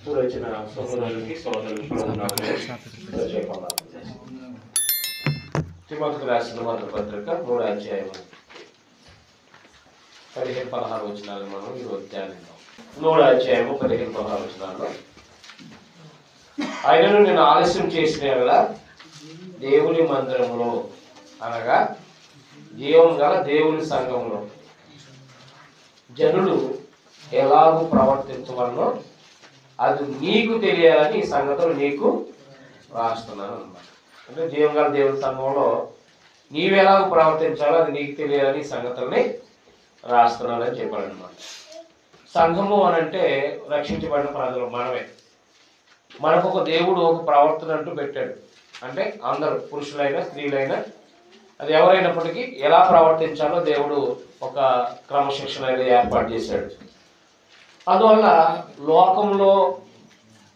వచ్చిన సహోదరులకి తిమోతికి రాసిన మొదటి పత్రిక 3వ అధ్యాయం 15-16 వచనాలు మనం ఈరోజు ధ్యానిద్దాం. 3వ అధ్యాయం 15-16 వచనాల్లో, ఆయనను నేను ఆలస్యం చేసిన వల్ల దేవుని మందిరంలో అనగా జీవం గల దేవుని సంఘంలో జనులు ఎలాగూ ప్రవర్తించవలనో అది నీకు తెలియాలని ఈ సంగతులు నీకు రాస్తున్నాను అన్నమాట. అంటే జీవం గల దేవుని సంఘంలో నీవెలాగూ ప్రవర్తించాలో అది నీకు తెలియాలని ఈ సంగతుల్ని రాస్తున్నానని చెప్పాడు అనమాట. సంఘము అని అంటే రక్షించబడిన ప్రజలు మనమే. మనకు ఒక దేవుడు ఒక ప్రవర్తన అంటూ పెట్టాడు. అంటే అందరూ పురుషులైనా స్త్రీలైనా అది ఎవరైనప్పటికీ ఎలా ప్రవర్తించాలో దేవుడు ఒక క్రమశిక్షణ అనేది ఏర్పాటు చేశాడు. అందువల్ల లోకంలో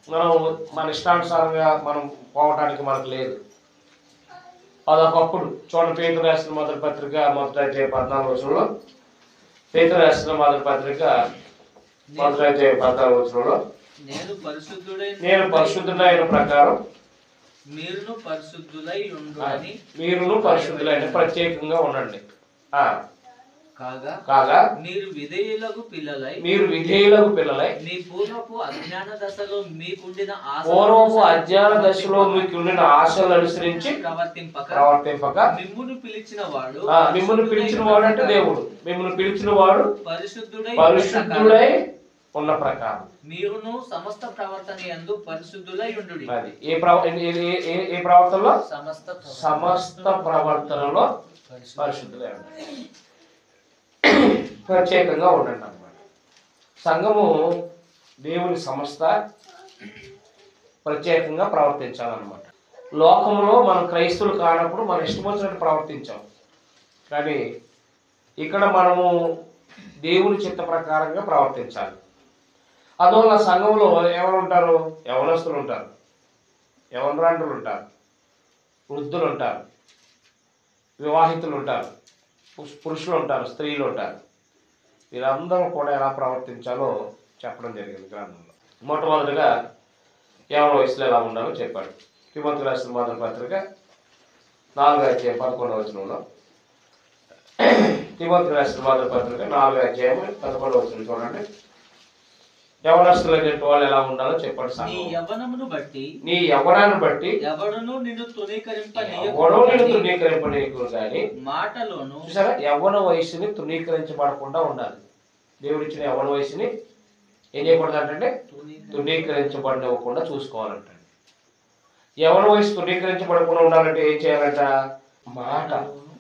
మనం మన ఇష్టానుసారంగా మనం పోవటానికి మనకు లేదు. అదొకప్పుడు చూడండి, పేతురు రాసిన మొదటి పత్రిక 1:14 వచనంలో, పేతురు రాసిన మొదటి పత్రిక 1:14 వచనంలో, నేను పరిశుద్ధుడైన ప్రకారం మీరును పరిశుద్ధులైన ప్రత్యేకంగా ఉండండి. కాగా మీరు విధేయులకు పిల్లలై మీ పూర్వపు అజ్ఞాన దశలో మీకుండిన ఆశలు అనుసరించి ప్రవర్తింపక మిమ్మును పిలిచిన వాడు అంటే దేవుడు మిమ్మును పిలిచిన వాడు పరిశుద్ధుడై ఉన్న ప్రకారం మీరును సమస్త ప్రవర్తన యందు పరిశుద్ధులై ఉండుడి. అది ఏ ప్రవర్తనలో? సమస్త ప్రవర్తనలో పరిశుద్ధులై ఉండండి, ప్రత్యేకంగా ఉండండి అన్నమాట. సంఘము దేవుని సంస్థ, ప్రత్యేకంగా ప్రవర్తించాలన్నమాట. లోకంలో మనం క్రైస్తవులు కానప్పుడు మనం ఇష్టం వచ్చినట్టు ప్రవర్తించాం. కానీ ఇక్కడ మనము దేవుని చిత్త ప్రకారంగా ప్రవర్తించాలి. అందువల్ల సంఘంలో ఎవరు ఉంటారు? యవనస్తులు ఉంటారు, యవనరాండ్రులు ఉంటారు, వృద్ధులు ఉంటారు, వివాహితులు ఉంటారు, పురుషులు ఉంటారు, స్త్రీలు ఉంటారు. వీరందరూ కూడా ఎలా ప్రవర్తించాలో చెప్పడం జరిగింది గ్రంథంలో. మొట్టమొదటిగా యవన వయసులో ఎలా ఉండాలో చెప్పాడు. తిమోతికి రాసిన మొదటి పత్రిక 4వ అధ్యాయం 11వ వచనంలో, తిమోతికి రాసిన మొదటి పత్రిక 4వ అధ్యాయం 11వ వచనం చూడండి. యవనస్తులైన వాళ్ళు ఎలా ఉండాలో చెప్పాడు. నీ యవ్వనాన్ని బట్టి ఎవడను నిన్ను తృణీకరింపనీయకుడు కానీ మాటలోను. చూసారా, యవ్వన వయసుని తృణీకరించబడకుండా ఉండాలి. దేవుడిచ్చిన యవ్వన వయసుని ఏం చేయకూడదు అంటే తృణీకరించబడకుండా చూసుకోవాలంట. యవ్వన వయసు తృణీకరించబడకుండా ఉండాలంటే ఏం చేయాలంట? మాట.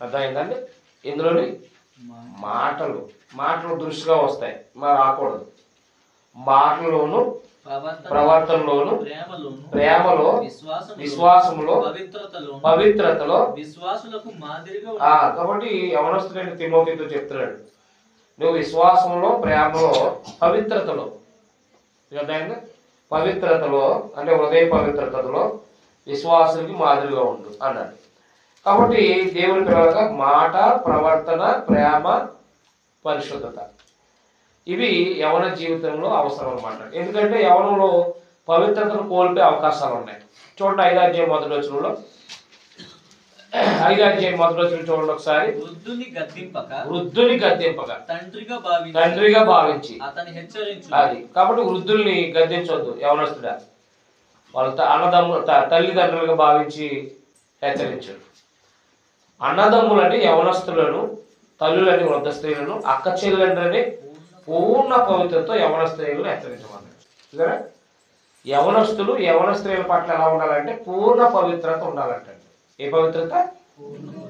అర్థమైందండి? ఇందులోని మాటలు దృష్టిగా వస్తాయి, మరి రాకూడదు. మాటలోను, ప్రవర్తనలోను, ప్రేమలో, విశ్వాసములో, పవిత్రతలో విశ్వాసులకు మాదిరిగా. కాబట్టి యవనస్తుడైన తిమోతితో చెప్తున్నాడు, నువ్వు విశ్వాసంలో, ప్రేమలో, పవిత్రతలో, పవిత్రతలో అంటే హృదయ పవిత్రతలో విశ్వాసానికి మాదిరిగా ఉండు అన్నాడు. కాబట్టి దేవుని పిల్లలుగా మాట, ప్రవర్తన, ప్రేమ, పరిశుద్ధత ఇవి యవన జీవితంలో అవసరం అన్నమాట. ఎందుకంటే యవనంలో పవిత్రతను కోల్పోయే అవకాశాలు ఉన్నాయి. చూడండి 5వ అధ్యాయం 1వ వచనంలో, 5వ అధ్యాయం 1వ వచనం చూడండి ఒకసారి. వృద్ధుని గద్దింపక తండ్రిగా భావించి అతన్ని హెచ్చరించు. అది కాబట్టి వృద్ధుల్ని గద్దించొద్దు యవనస్తుడా. వాళ్ళ తల్లిదండ్రులుగా భావించి హెచ్చరించు. అన్నదమ్ములని యవనస్తులను, తల్లులని వృద్ధ స్త్రీలను, అక్క చెల్లెండ్రని పూర్ణ పవిత్రతో యవన స్త్రీలను హెచ్చరించమన్నాడు. చూసారా, యవనస్తులు యవన స్త్రీల పట్ల ఎలా ఉండాలంటే పూర్ణ పవిత్రత ఉండాలంటే. ఏ పవిత్రత?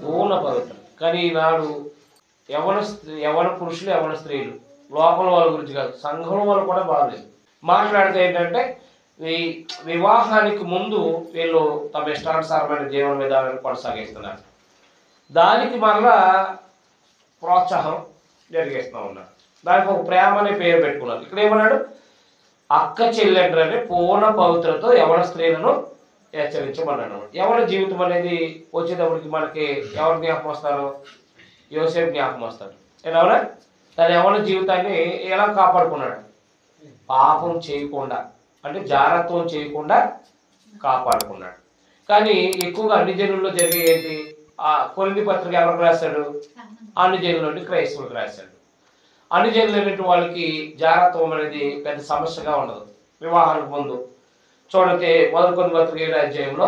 పూర్ణ పవిత్రత. కానీ ఈనాడు యవన పురుషులు, యవన స్త్రీలు, లోపల వాళ్ళ గురించి కాదు, సంఘం వాళ్ళు కూడా బాగలేదు. మాట్లాడితే ఏంటంటే వివాహానికి ముందు వీళ్ళు తమ ఇష్టానుసారమైన జీవన విధానాన్ని కొనసాగిస్తున్నారు. దానికి మరలా ప్రోత్సాహం జరిగిస్తూ ఉన్నారు. దానికి ఒక ప్రేమ అనే పేరు పెట్టుకున్నారు. ఇక్కడ ఏమన్నాడు? అక్క చెల్లెండ్రని పూర్ణ పవిత్రతో యవన స్త్రీలను హెచ్చరించమన్నాడు. యవన జీవితం అనేది వచ్చేటప్పటికి మనకి ఎవరు జ్ఞాపకం వస్తారు? యోసేపు జ్ఞాపకం వస్తాడు. ఏమన్నా తన యవన జీవితాన్ని ఎలా కాపాడుకున్నాడు? పాపం చేయకుండా. అంటే జారత్వం చేయకుండా కాపాడుకున్నాడు. కానీ ఎక్కువగా అన్ని జనుల్లో జరిగే ఏంటి, ఆ కొరింథీ పత్రిక ఎవరికి రాశాడు? అన్ని జనుల నుండి క్రైస్తవులకు రాశాడు. అన్ని జనులైనటువంటి వాళ్ళకి జారత్వం అనేది పెద్ద సమస్యగా ఉండదు వివాహానికి ముందు. చూడండి, మొదటి కొరింథీ పత్రిక 7వ అధ్యాయంలో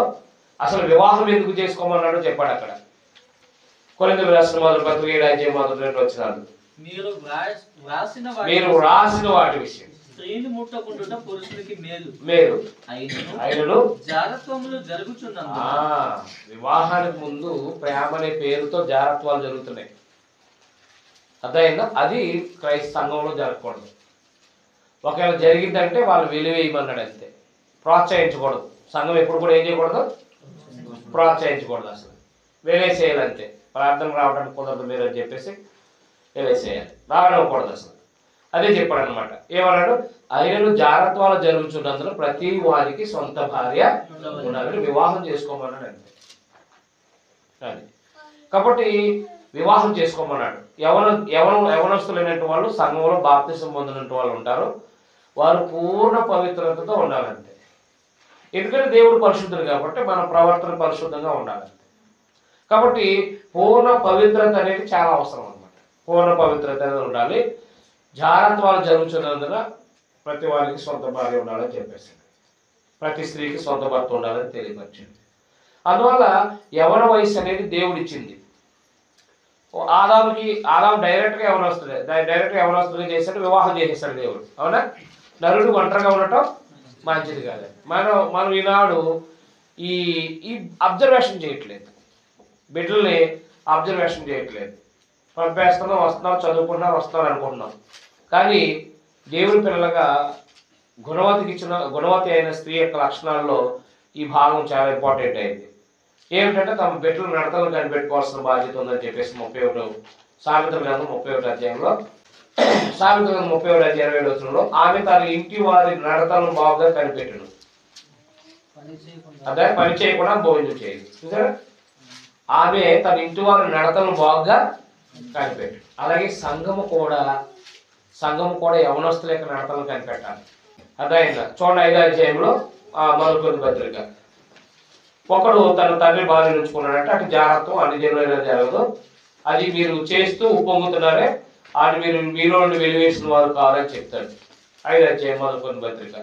అసలు వివాహం ఎందుకు చేసుకోమన్నాడో చెప్పాడు అక్కడ. కొరింథీయులకు రాసిన మొదటి పత్రిక 7వ అధ్యాయం మొదటి 2 వచనాలు. మీరు రాసిన వాటి విషయం స్త్రీని ముట్టకుండా పురుషునికి మేలు అయినను జారత్వములు జరుగుచున్నందున. వివాహానికి ముందు ప్రేమ అనే పేరుతో జారత్వాలు జరుగుతున్నాయి. అర్థమైందా? అది క్రైస్తవ సంఘంలో జరగకూడదు. ఒకవేళ జరిగిందంటే వాళ్ళు వెలివేయమన్నాడు అంతే, ప్రోత్సహించకూడదు. సంఘం ఎప్పుడు కూడా ఏం చేయకూడదు? ప్రోత్సహించకూడదు. అసలు వెలేసేయాలంతే. ప్రార్థన రావడానికి కుదరదు మీరు అని చెప్పేసి వెలేసేయాలి, రావడకూడదు అసలు. అదే చెప్పాడు అనమాట. ఏమన్నాడు? అయినను జారత్వాలు జరుగుతున్నందున ప్రతి వారికి సొంత భార్య ఉండాలని వివాహం చేసుకోమన్నాడు అంతే. అది కాబట్టి వివాహం చేసుకోమన్నాడు. యవనస్తులైనటువంటి వాళ్ళు సంఘంలో బాప్తిసం పొందినట్టు వాళ్ళు ఉంటారు. వారు పూర్ణ పవిత్రతతో ఉండాలంతే. ఎందుకంటే దేవుడు పరిశుద్ధుడు కాబట్టి మన ప్రవర్తన పరిశుద్ధంగా ఉండాలంతే. కాబట్టి పూర్ణ పవిత్రత అనేది చాలా అవసరం అన్నమాట. పూర్ణ పవిత్రత అనేది ఉండాలి. జారత్వాలు జరుగుతున్నందున ప్రతి వారికి సొంత భార్య ఉండాలని చెప్పేసి, ప్రతి స్త్రీకి సొంత భర్త ఉండాలని తెలియపరిచింది. అందువల్ల యవన వయసు అనేది దేవుడు ఇచ్చింది. ఆదాము డైరెక్ట్గా యవనస్తులుగా చేశాడు, వివాహం చేసేసాడు దేవుడు. అవునా? నరుడు ఒంటరిగా ఉండటం మంచిది కాదు. మనం ఈనాడు ఈ అబ్జర్వేషన్ చేయట్లేదు, బిడ్డల్ని అబ్జర్వేషన్ చేయట్లేదు. పంపేస్తున్నాం, వస్తున్నాం, చదువుకుంటున్నాం, వస్తున్నాం అనుకుంటున్నాం. కానీ దేవుని పిల్లలుగా గుణవతి అయిన స్త్రీ యొక్క లక్షణాల్లో ఈ భాగం చాలా ఇంపార్టెంట్ అయింది. ఏమిటంటే తమ బిడ్డలు నడతలు కనిపెట్టుకోవాల్సిన బాధ్యత ఉందని చెప్పేసి 31 సామెతల గ్రంథం 31వ అధ్యాయంలో, సామెతల గ్రంథం 31వ అధ్యాయం 27వ వచనంలో, ఆమె తన ఇంటి వారి నడతలను బాగుగా కనిపెట్టును. అదే పని చేయకుండా భోజనం చేయదు. చూసారా? ఆమె తన ఇంటి వారి నడతలను బాగుగా కనిపెట్టు. అలాగే సంఘము కూడా యవనస్తుల యొక్క నడతలను కనిపెట్టాలి. అదైందా? చూడండి 5వ అధ్యాయంలో మొదటి కొరింథీ పత్రిక. ఒకడు తన తండ్రి భార్య ఉంచుకున్నాడంటే అటు జాగ్రత్త అన్ని జనులైనా జరగదు. అది మీరు చేస్తూ ఉప్పొంగుతున్నారే, అది మీలో నుండి వెలివేసిన వారు కావాలని చెప్తాడు. 5వ అధ్యాయం మొదటి కొరింథీ పత్రిక.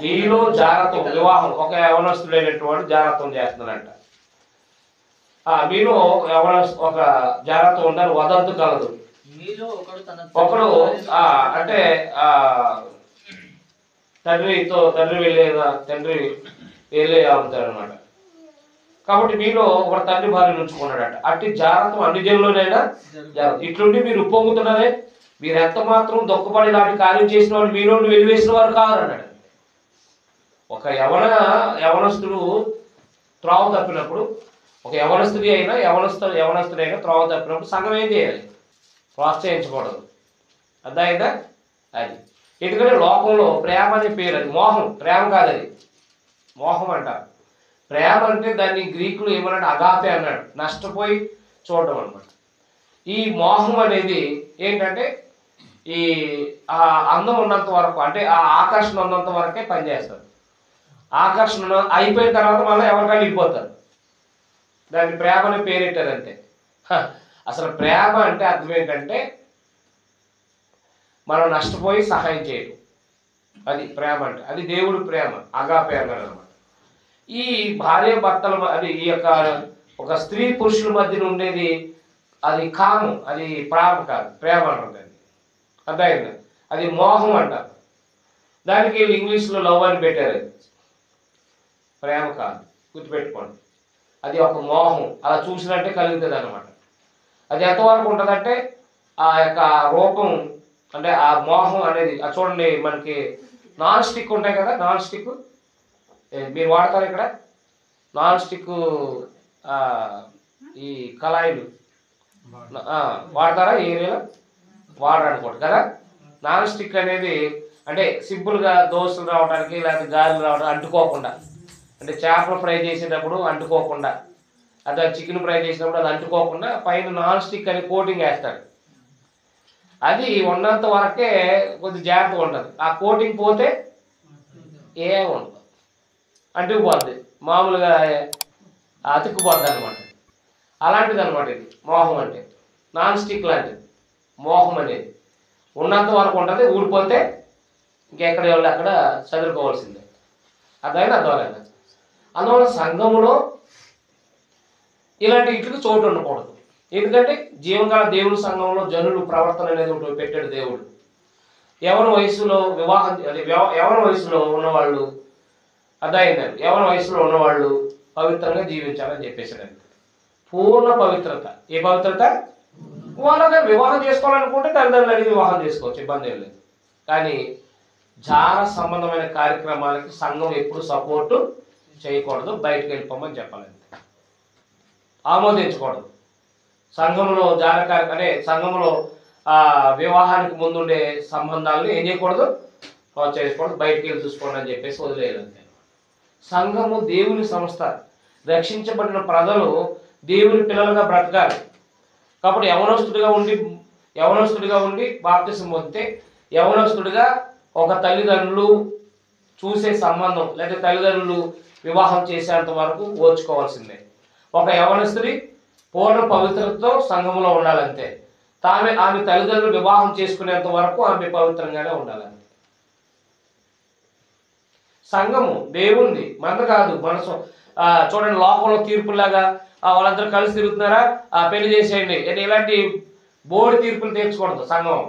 మీలో జాగ్రత్త వివాహం ఒక యవనస్తుడైనటువంటి వాడు జాగ్రత్తం చేస్తున్నాడంట. మీలో ఒక జాగ్రత్త ఉందని వదంతు కలదు. ఒకడు అంటే తండ్రి వెళ్ళే అమ్ముతాడు అనమాట. కాబట్టి మీలో ఒక తండ్రి భార్యను ఉంచుకున్నాడట. అట్టి జాగ్రత్త అన్ని జనుల్లోనైనా జాగ్రత్త. ఇట్లుండి మీరు ఉప్పొంగుతున్నారే, మీరు ఎంత మాత్రం దొక్కపడి లాంటి కార్యం చేసిన వాళ్ళు మీలో వెలివేసిన వారు కాదు అన్నాడు. ఒక యవనస్తుడు త్రోవ తప్పినప్పుడు, ఒక యవనస్తుడైనా త్రోవ తప్పినప్పుడు సంఘం ఏం చేయాలి? ప్రోత్సహించకూడదు. అర్థమైందా? అది ఎందుకంటే లోకంలో ప్రేమ అనే పేరు, అది మోహం. ప్రేమ కాదు, అది మోహం అంటారు. ప్రేమ అంటే దాన్ని గ్రీకులు ఏమన్నాడు? అగాపే అన్నాడు. నష్టపోయి చూడడం అనమాట. ఈ మోహం అనేది ఏంటంటే ఈ అందం ఉన్నంత వరకు, అంటే ఆ ఆకర్షణ ఉన్నంత వరకే పనిచేస్తారు. ఆకర్షణ అయిపోయిన తర్వాత మళ్ళీ ఎవరికైనా వెళ్ళిపోతారు. దాన్ని ప్రేమ అనే పేరెట్టారంతే. అసలు ప్రేమ అంటే అర్థం ఏంటంటే మనం నష్టపోయి సహాయం చేయడం, అది ప్రేమ అంటే. అది దేవుడి ప్రేమ, అగాపే అన్నాడు అనమాట. ఈ భార్య భర్తల అది ఈ యొక్క ఒక స్త్రీ పురుషుల మధ్యన ఉండేది అది కామం, అది ప్రేమ కాదు, ప్రేమ అంటారు దాన్ని. అర్థమైంది? అది మోహం అంటారు. దానికి ఇంగ్లీష్లో లవ్ అని పెట్టారు. ప్రేమ కాదు, గుర్తుపెట్టుకోండి. అది ఒక మోహం, అలా చూసినట్టే కలుగుతుంది అనమాట. అది ఎంతవరకు ఉంటుందంటే ఆ యొక్క రూపం, అంటే ఆ మోహం అనేది. చూడండి, మనకి నాన్ స్టిక్ ఉంటాయి కదా, నాన్ స్టిక్ మీరు వాడతారు ఇక్కడ. నాన్ స్టిక్ ఈ కళాయిలు వాడతారా? ఈ ఏరియాలో వాడరనుకోండి కదా. నాన్ స్టిక్ అనేది అంటే సింపుల్గా దోశలు రావడానికి లేకపోతే గారెలు రావడానికి అంటుకోకుండా, అంటే చేపలు ఫ్రై చేసేటప్పుడు అంటుకోకుండా, అదే చికెన్ ఫ్రై చేసినప్పుడు అది అంటుకోకుండా పైన నాన్ స్టిక్ అని కోటింగ్ వేస్తాడు. అది ఉన్నంత వరకే కొద్ది జాగ్రత్తగా ఉంటుంది. ఆ కోటింగ్ పోతే ఏముండదు, అంటుకుపోద్ది, మామూలుగా అతుక్కుపోద్ది అనమాట. అలాంటిది అనమాట ఇది మోహం అంటే. నాన్ స్టిక్ లాంటిది మోహం అనేది. ఉన్నంత వరకు ఉంటుంది, ఊడిపోతే ఇంకెక్కడ వాళ్ళు అక్కడ చదువుకోవాల్సిందే. అర్థమైనా అర్థమలేదు. అందువల్ల సంఘములో ఇలాంటి ఇట్లకి చోటు ఉండకూడదు. ఎందుకంటే జీవకాల దేవుడి సంఘంలో జనులు ప్రవర్తన అనేది ఒకటి పెట్టాడు దేవుడు. యవన వయసులో యవన వయసులో ఉన్నవాళ్ళు అర్థమైందండి, యవన వయసులో ఉన్నవాళ్ళు పవిత్రంగా జీవించాలని చెప్పేసాడండి. పూర్ణ పవిత్రత. ఏ పవిత్రత? వాళ్ళగా వివాహం చేసుకోవాలనుకుంటే తల్లిదండ్రులు అడిగి వివాహం చేసుకోవచ్చు, ఇబ్బంది ఏం లేదు. కానీ జార సంబంధమైన కార్యక్రమాలకి సంఘం ఎప్పుడు సపోర్టు చేయకూడదు, బయటకు వెళ్ళిపోమని చెప్పాలంటే. ఆమోదించకూడదు. సంఘంలో అంటే సంఘంలో వివాహానికి ముందుండే సంబంధాలను ఏం చేయకూడదు, ప్రోత్సహించకూడదు, బయటికి వెళ్ళి చూసుకోండి అని చెప్పేసి వదిలేయాలంతే. సంఘము దేవుని సంస్థ. రక్షించబడిన ప్రజలు దేవుని పిల్లలుగా బ్రతకాలి. కాబట్టి యవనస్తుడిగా ఉండి బాప్తిసం పొందితే యవనస్తుడిగా ఒక తల్లిదండ్రులు చూసే సంబంధం లేదా తల్లిదండ్రులు వివాహం చేసేంత వరకు ఓర్చుకోవాల్సిందే. ఒక యవనస్తుడి పూర్ణ పవిత్రతతో సంఘంలో ఉండాలంతే. ఆమె తల్లిదండ్రులు వివాహం చేసుకునేంత వరకు ఆమె పవిత్రంగానే ఉండాలంతే. సంఘము దేవుంది, మన కాదు. మనసు చూడండి, లోకంలో తీర్పులాగా వాళ్ళందరూ కలిసి తిరుగుతున్నారా, పెళ్లి చేసేయండి, ఇలాంటి బోర్డు తీర్పులు తీర్చకూడదు. సంఘం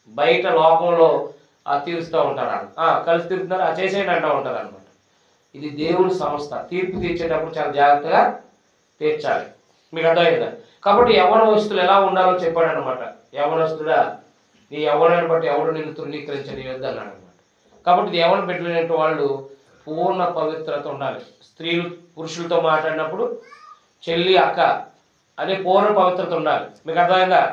బయట లోకంలో తీరుస్తూ ఉంటారు, కలిసి తిరుగుతున్నారా చేసేయండి అంటూ ఉంటారు అనమాట. ఇది దేవుని సంస్థ. తీర్పు తీర్చేటప్పుడు చాలా జాగ్రత్తగా తీర్చాలి. మీకు అర్థమైందా? కాబట్టి యవ్వన వస్తువులు ఎలా ఉండాలో చెప్పాడు అనమాట. యవ్వనస్తుడా, నీ యవ్వనాన్ని బట్టి ఎవడు నిన్ను తృణీకరించని వద్దు అన్నాడు అనమాట. కాబట్టి ఇది యవ్వన పెట్టినట్టు వాళ్ళు పూర్ణ పవిత్రత ఉండాలి. స్త్రీలు పురుషులతో మాట్లాడినప్పుడు చెల్లి అక్క అనే పూర్ణ పవిత్రత ఉండాలి. మీకు అర్థమైందా?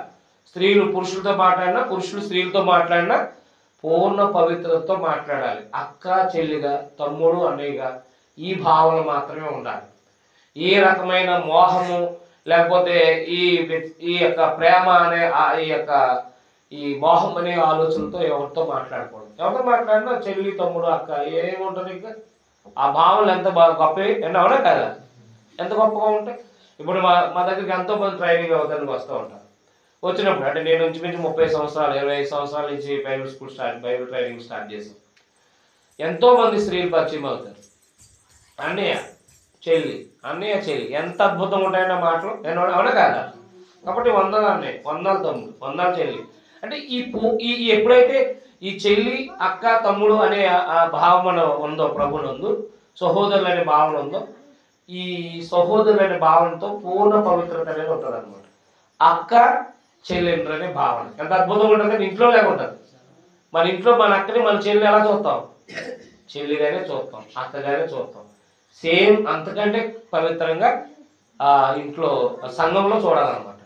స్త్రీలు పురుషులతో మాట్లాడినా, పురుషులు స్త్రీలతో మాట్లాడినా పూర్ణ పవిత్రతతో మాట్లాడాలి. అక్క చెల్లిగా, తమ్ముడు అన్నయ్యగా ఈ భావన మాత్రమే ఉండాలి. ఏ రకమైన మోహము లేకపోతే ఈ యొక్క ప్రేమ అనే ఈ మోహం అనే ఆలోచనతో ఎవరితో మాట్లాడకూడదు. ఎవరితో మాట్లాడినా చెల్లి తమ్ముడు అక్క ఏముంటుంది, ఇంకా ఆ భావనలు ఎంత బాగా గొప్పవి అవునా కదా, ఎంత గొప్పగా ఉంటాయి. ఇప్పుడు మా దగ్గరికి ఎంతోమంది ట్రైనింగ్ అవుతానికి వస్తూ ఉంటారు. వచ్చినప్పుడు అంటే నేను ఇంచుమించు 30 సంవత్సరాలు 25 సంవత్సరాల నుంచి బైబిల్ ట్రైనింగ్ స్టార్ట్ చేసాం. ఎంతోమంది స్త్రీలు పరిచయం అవుతారు. అన్నయ్య చెల్లి ఎంత అద్భుతంగా ఉంటాయన్న మాటలు అవునా కాదా. కాబట్టి వందలు అన్నయ్య, వందలు తమ్ముడు, వందలు చెల్లి అంటే ఈ ఎప్పుడైతే ఈ చెల్లి అక్క తమ్ముడు అనే ఆ భావన ఉందో, ప్రభునందు సహోదరులు అనే భావన ఉందో, ఈ సహోదరులు అనే భావనతో పూర్ణ పవిత్రత అనేది ఉంటుంది అనమాట. అక్క చెల్లెండ్రు అనే భావన ఎంత అద్భుతంగా ఉంటుంది. ఇంట్లో లేకుంటుంది. మన ఇంట్లో మన అక్కని మన చెల్లి ఎలా చూస్తాం? చెల్లిగానే చూస్తాం, అక్కగానే చూస్తాం. సేమ్ అంతకంటే పవిత్రంగా ఇంట్లో సంఘంలో చూడాలన్నమాట.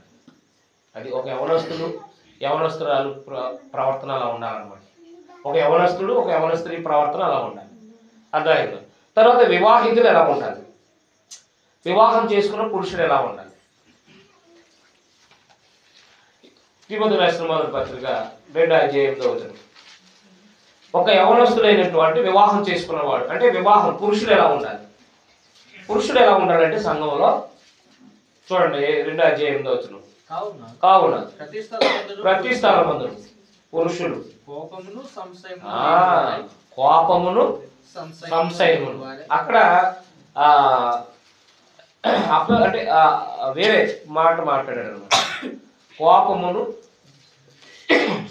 అది ఒక యవనస్తురాలు ప్రవర్తన అలా ఉండాలన్నమాట. ఒక యవనస్తుడు ఒక యవనస్త్రీ ప్రవర్తన అలా ఉండాలి. అర్థమైంది. తర్వాత వివాహితులు ఎలా ఉండాలి, వివాహం చేసుకున్న పురుషుడు ఎలా ఉండాలి. తిమోతి రాసిన మొదటి పత్రిక 2:8 ఒక యవనస్తుడైనటువంటి వివాహం చేసుకున్నవాడు అంటే పురుషుడు ఎలా ఉండాలి. పురుషుడు ఎలా ఉండాలంటే సంఘంలో చూడండి 2:8 కావున ప్రతి స్థలమందు పురుషుడు కోపమును సంశయమును అక్కడ అంటే వేరే మాట మాట్లాడాడు అనమాట. కోపమును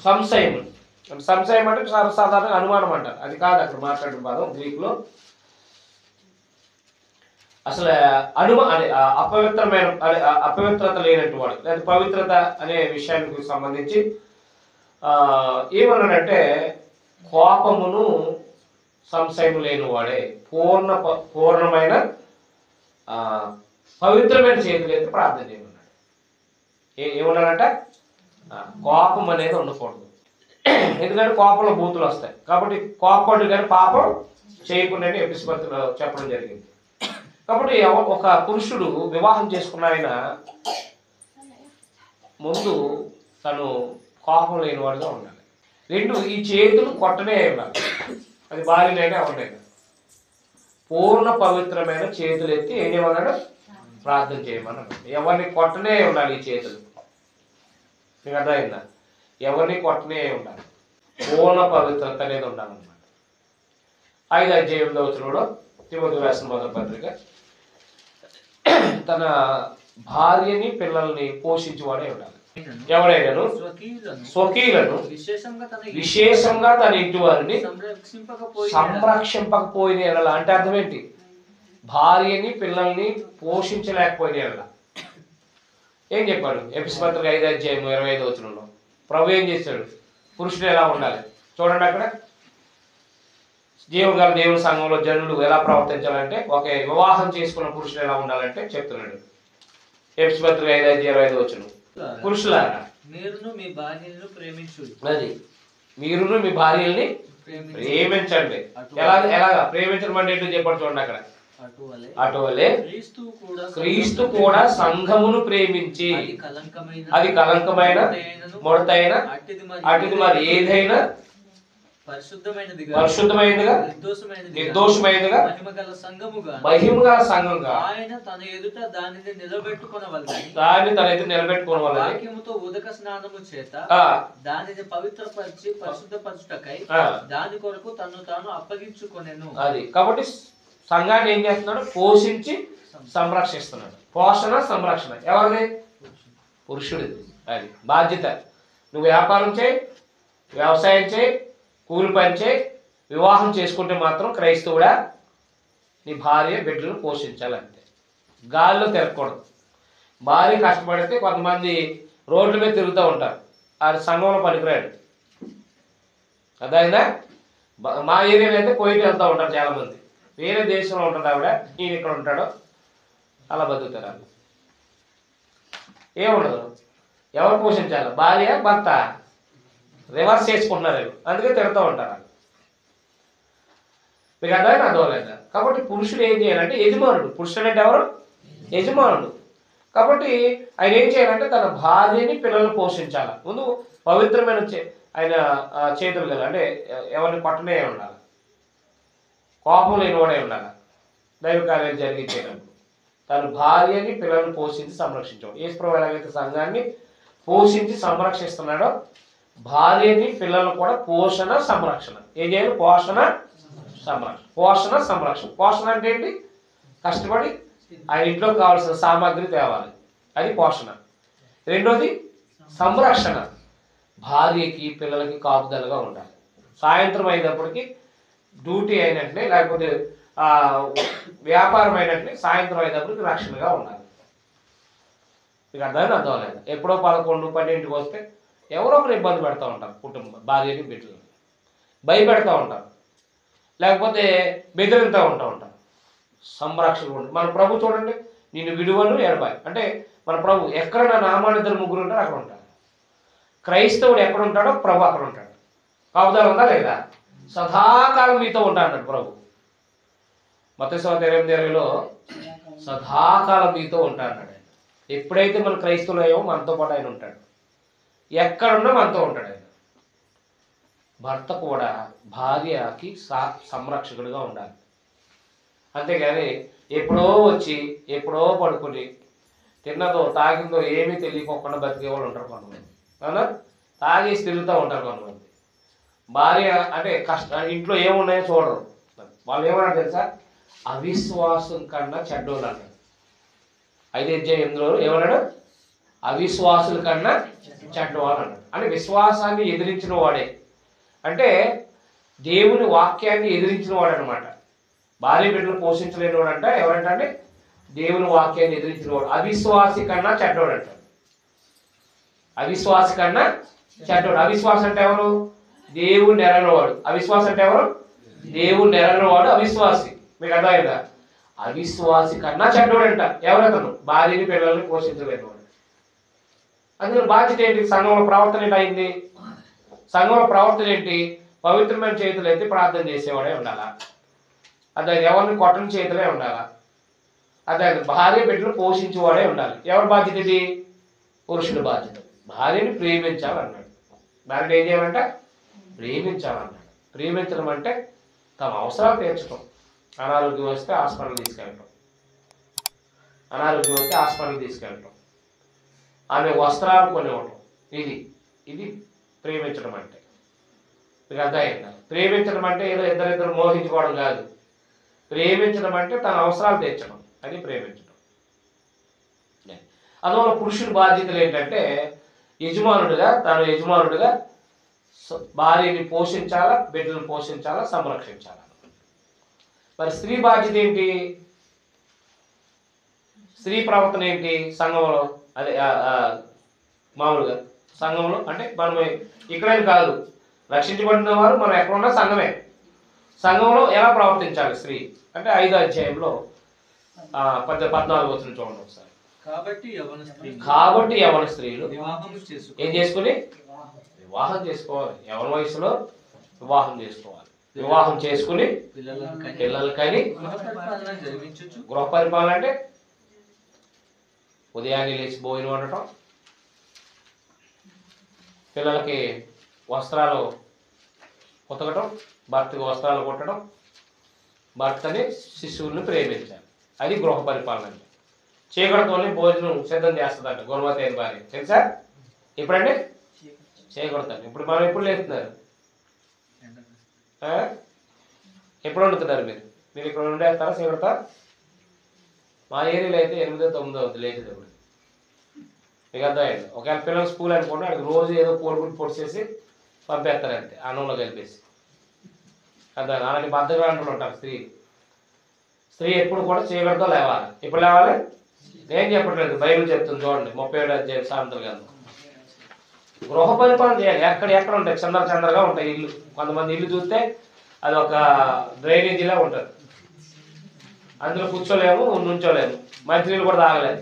సంశయమును. సంశయం అంటే సాధారణంగా అనుమానం అంటారు, అది కాదు అక్కడ మాట్లాడిన పదం గ్రీకులో. అసలు అపవిత్రత లేనట్టు వాడు లేదా పవిత్రత అనే విషయానికి సంబంధించి ఏమన్నాడంటే కోపమును సంశయం లేని వాడే పూర్ణమైన పవిత్రమైన చేతులు అయితే ప్రార్థన చేయమన్నాడు. ఏమన్నాడంట? కోపం అనేది ఉండకూడదు. ఎందుకంటే కోపంలో బూతులు వస్తాయి. కాబట్టి కోపడు కానీ పాపం చేయకుండా ఎపిస్పత్తిలో చెప్పడం జరిగింది. కాబట్టి ఒక పురుషుడు వివాహం చేసుకున్న ఆయన ముందు తను కోపం లేనివాడుగా ఉండాలి. 2 ఈ చేతులు కొట్టనే ఉండాలి. అది భార్యనైనా ఎవరినైనా పూర్ణ పవిత్రమైన చేతులు ఎత్తి ఏం చేయమన్నాడు? ప్రార్థన చేయమన్నాడు. ఎవరిని కొట్టనే ఉండాలి ఈ చేతులు. మీకు అర్థమైందా? ఎవరిని కొట్టనే ఉండాలి, పూర్ణ పవిత్రత అనేది ఉండాలన్నమాట. 5వ అధ్యాయంలో వచ్చినప్పుడు తిమోతి రాసిన మొదటి పత్రిక, తన భార్యని పిల్లల్ని పోషించేవాడే ఉండాలి. ఎవడైనాను స్వకీయులను విశేషంగా తన ఇంటి వారిని సంరక్షింపకపోయిన అంటే అర్థం ఏంటి? భార్యని పిల్లల్ని పోషించలేకపోయిన ఏం చెప్పాడు? ఎఫెసీ పత్రిక 5వ అధ్యాయం 25వ వచనంలో ప్రభు ఏం చేశాడు? పురుషుడు ఎలా ఉండాలి చూడండి. అక్కడ జీవగల దేవుని సంఘంలో జనులు ఎలా ప్రవర్తించాలంటే, ఒక వివాహం చేసుకున్న పురుషుడు ఎలా ఉండాలంటే చెప్తున్నాడు. ఎఫెసీ పత్రిక 5వ అధ్యాయం 25వ వచనం, పురుషులారా మీరును మీ భార్యలను ప్రేమించుడి. అది మీరును మీ భార్యల్ని ప్రేమించండి. ఎలాగా ప్రేమించడం అంటే ఏంటో చెప్పండి చూడండి. అక్కడ అటువలే క్రీస్తు కూడా సంఘమును ప్రేమించి అది కలంకమైన ముడతైన అటుది మరి ఏదైనా పరిశుద్ధమైనదిగా నిర్దోషమైనదిగా మహిమగల సంఘముగా ఆయన తన ఎదుట దానిని నిలబెట్టుకొనవలెను. వాక్యముతో ఉదక స్నానము చేత దానిని పవిత్రపరిచి పరిశుద్ధపరచుటకై దాని కొరకు తను తాను అప్పగించుకొనెను. అది కాబట్టి సంఘాన్ని ఏం చేస్తున్నాడు? పోషించి సంరక్షిస్తున్నాడు. పోషణ సంరక్షణ ఎవరిది? పురుషుడిది. అది బాధ్యత. నువ్వు వ్యాపారం చేయి, వ్యవసాయం చేయి, కూలి పని చేయి, వివాహం చేసుకుంటే మాత్రం క్రైస్తవుడా నీ భార్య బిడ్డలను పోషించాలంతే. గాల్లో తిరగకూడదు. భార్య కష్టపడితే కొంతమంది రోడ్ల మీద తిరుగుతూ ఉంటారు, అది సంఘంలో పనికిరాడు. అదైనా మా ఏరియాలో అయితే పోయిட்டு వెళ్తూ ఉంటారు చాలామంది. వేరే దేశంలో ఉంటుంది ఆవిడ, ఈయన ఇక్కడ ఉంటాడు, అలా బతుకుతారు. వాళ్ళు ఏముండదు. ఎవరు పోషించాలి? భార్య భర్త రివర్స్ చేసుకుంటున్నారు, అందుకే తిరుగుతూ ఉంటారు. మీకు అర్థమైనా అర్థమలేదా? కాబట్టి పురుషుడు ఏం చేయాలంటే యజమానుడు. పురుషుడు అంటే ఎవరు? యజమానుడు. కాబట్టి ఆయన ఏం చేయాలంటే తన భార్యని పిల్లల్ని పోషించాలి. ముందు పవిత్రమైన ఆయన చేతులు కదా, అంటే ఎవరిని కొట్టనే ఉండాలి, కోపం లేనివాడే ఉండాలి. దైవ కార్యాలు జరిగించేటప్పుడు తన భార్యని పిల్లల్ని పోషించి సంరక్షించాడు. యేసుప్రభువు ఎలాగైతే సంఘాన్ని పోషించి సంరక్షిస్తున్నాడో భార్యని పిల్లలను కూడా పోషణ సంరక్షణ ఏం చేయాలి? పోషణ సంరక్షణ. పోషణ సంరక్షణ. పోషణ అంటే ఏంటి? కష్టపడి ఆయన ఇంట్లో కావాల్సిన సామాగ్రి తేవాలి, అది పోషణ. రెండోది సంరక్షణ. భార్యకి పిల్లలకి కాపుదలగా ఉండాలి. సాయంత్రం అయినప్పటికీ డ్యూటీ అయినట్లే, లేకపోతే వ్యాపారం అయినట్లే సాయంత్రం అయినప్పటికి రక్షణగా ఉండాలి. మీకు అర్థమైనా అర్థం లేదు? ఎప్పుడో 11, 12కి వస్తే ఎవరో ఒకరు ఇబ్బంది పెడతా ఉంటారు. కుటుంబం భార్యని బిడ్డలు భయపెడతా ఉంటారు, లేకపోతే బెదిరిస్తూ ఉంటారు. సంరక్షణ ఉంటుంది. మన ప్రభు చూడండి, నిన్ను విలువను ఎడబాయి అంటే మన ప్రభు ఎక్కడ నా నామాన్ని 2-3 ఉంటారో అక్కడ ఉంటారు. క్రైస్తవుడు ఎక్కడ ఉంటాడో ప్రభు అక్కడ ఉంటాడు. కాపుదల ఉందా లేదా? సదాకాలం మీతో ఉంటా అన్నాడు ప్రభు. మత్తయి 8:20లో సదాకాలం మీతో ఉంటా అన్నాడు. ఆయన ఎప్పుడైతే మన క్రైస్తవులు అయ్యామో మనతో పాటు ఆయన ఉంటాడు. ఎక్కడున్నా మనతో ఉంటాడు ఆయన. భర్త కూడా భార్యకి సంరక్షకుడిగా ఉండాలి. అంతేగాని ఎప్పుడో వచ్చి ఎప్పుడో పడుకొని తిన్నదో తాగిందో ఏమీ తెలియకోకుండా బతికే వాళ్ళు ఉంటారు కొంతమంది. అవునా? తాగేసి తిరుగుతూ ఉంటారు కొంతమంది. భార్య అంటే ఇంట్లో ఏమున్నాయో చూడరు. వాళ్ళు ఏమన్నారు తెలుసా? అవిశ్వాసం కన్నా చెడ్డోళ్ళు అంటారు. 5వ అధ్యాయంలో ఏమన్నాడు? అవిశ్వాసుల కన్నా చెడ్డవాళ్ళు అన్నాడు. అంటే విశ్వాసాన్ని ఎదిరించిన వాడే, అంటే దేవుని వాక్యాన్ని ఎదిరించిన వాడు అనమాట. భార్య బిడ్డలు పోషించలేని వాడు అంట. ఎవరంటే దేవుని వాక్యాన్ని ఎదిరించిన వాడు. అవిశ్వాసి కన్నా చెడ్డవాడు అంటాడు. అవిశ్వాసి కన్నా చెడ్డవాడు. అవిశ్వాసం అంటే ఎవరు? దేవుని నెరలోవాడు. అవిశ్వాసం అంటే ఎవరు? దేవుని నెరలోవాడు అవిశ్వాసి. మీకు అర్థమైందా? అవిశ్వాసి కన్నా చెడ్డవాడంట. ఎవరతను? భార్యని పిల్లల్ని పోషించలేని వాడు. అందులో బాధ్యత ఏంటి? సంఘంలో ప్రవర్తన ఏంటి అయింది? సంఘంలో ప్రవర్తన ఏంటి? పవిత్రమైన చేతులు ఎత్తి ప్రార్థన చేసేవాడే ఉండాలా. అదే ఎవరిని కొట్టని చేతులే ఉండాలా. అదే భార్య బిడ్డలు పోషించేవాడే ఉండాలి. ఎవరి బాధ్యత ఇది? పురుషుడి బాధ్యత. భార్యని ప్రేమించాలన్నాడు. భార్యను ఏం చేయాలంట? ప్రేమించాలన్నాడు. ప్రేమించడం అంటే తమ అవసరాలు తీర్చడం. అనారోగ్యం వస్తే హాస్పిటల్ తీసుకెళ్ళటం, అనారోగ్యం వస్తే హాస్పిటల్ తీసుకెళ్ళటం, ఆమె వస్త్రాలు కొనివ్వటం. ఇది ఇది ప్రేమించడం అంటే. మీకు అర్థమైందా? ప్రేమించడం అంటే ఏదో ఇద్దరిద్దరు మోహించుకోవడం కాదు. ప్రేమించడం అంటే తన అవసరాలు తీర్చడం, అది ప్రేమించడం. అందువల్ల పురుషుడి బాధ్యతలు ఏంటంటే తాను యజమానుడిగా భార్యని పోషించాలా, బిడ్డలను పోషించాలా, సంరక్షించాలా. మరి స్త్రీ బాధ్యత ఏంటి? స్త్రీ ప్రవర్తన ఏంటి సంఘంలో? అదే మామూలుగా సంఘంలో అంటే మనం ఇక్కడేం కాదు, రక్షించబడిన వారు మనం ఎక్కడున్నా సంఘమే. సంఘంలో ఎలా ప్రవర్తించాలి స్త్రీ అంటే 5వ అధ్యాయంలో 14 వచనం చూడండి ఒకసారి. కాబట్టి యవన స్త్రీలు ఏం చేసుకుని వివాహం చేసుకోవాలి. యవన వయసులో వివాహం చేసుకోవాలి. వివాహం చేసుకుని పిల్లలకని గృహ పరిపాలన అంటే ఉదయాన్నే లేచి భోజనం వండటం, పిల్లలకి వస్త్రాలు ఉతకటం, భర్తకి వస్త్రాలు కుట్టడం, భర్తని శిశువుల్ని ప్రేమించాలి. అది గృహ పరిపాలన అంటే. చీకటితోనే భోజనం సిద్ధం చేస్తుందంట గురుమతి అయిన భార్య, తెలుసా? ఇప్పుడంటే చేయకూడదండి. ఇప్పుడు మనం ఎప్పుడు లేస్తున్నారు? ఎప్పుడు వండుతున్నారు మీరు? మీరు ఇక్కడ ఉండేస్తారా చీకటితో? మా ఏరియాలో అయితే 8, 9 అవుతుంది లేచేది. ఇప్పుడు మీకు అర్థమైంది. ఒకవేళ పిల్లలు స్కూల్ అనుకోండి, అక్కడికి రోజు ఏదో కోడిగుడ్డు పొడిచేసి పంపేస్తారంటే అన్నంలో కలిపేసి. అర్థం అలాంటి బద్దగాంటలు ఉంటారు స్త్రీ ఎప్పుడు కూడా చీకటితో లేవాలి. ఎప్పుడు లేవాలి? నేను చెప్పట్లేదు, బైబిల్ చెప్తుంది చూడండి. 37వ అధ్యాయం సామెతల గ్రంథం. గృహ పరిపాలన చేయాలి. ఎక్కడ ఉంటాయి, చందరగా ఉంటాయి ఇల్లు. కొంతమంది ఇల్లు చూస్తే అది ఒక డ్రైనేజీలా ఉంటుంది. అందులో కూర్చోలేము, నుంచోలేము, మంచినీళ్ళు కూడా తాగలేదు.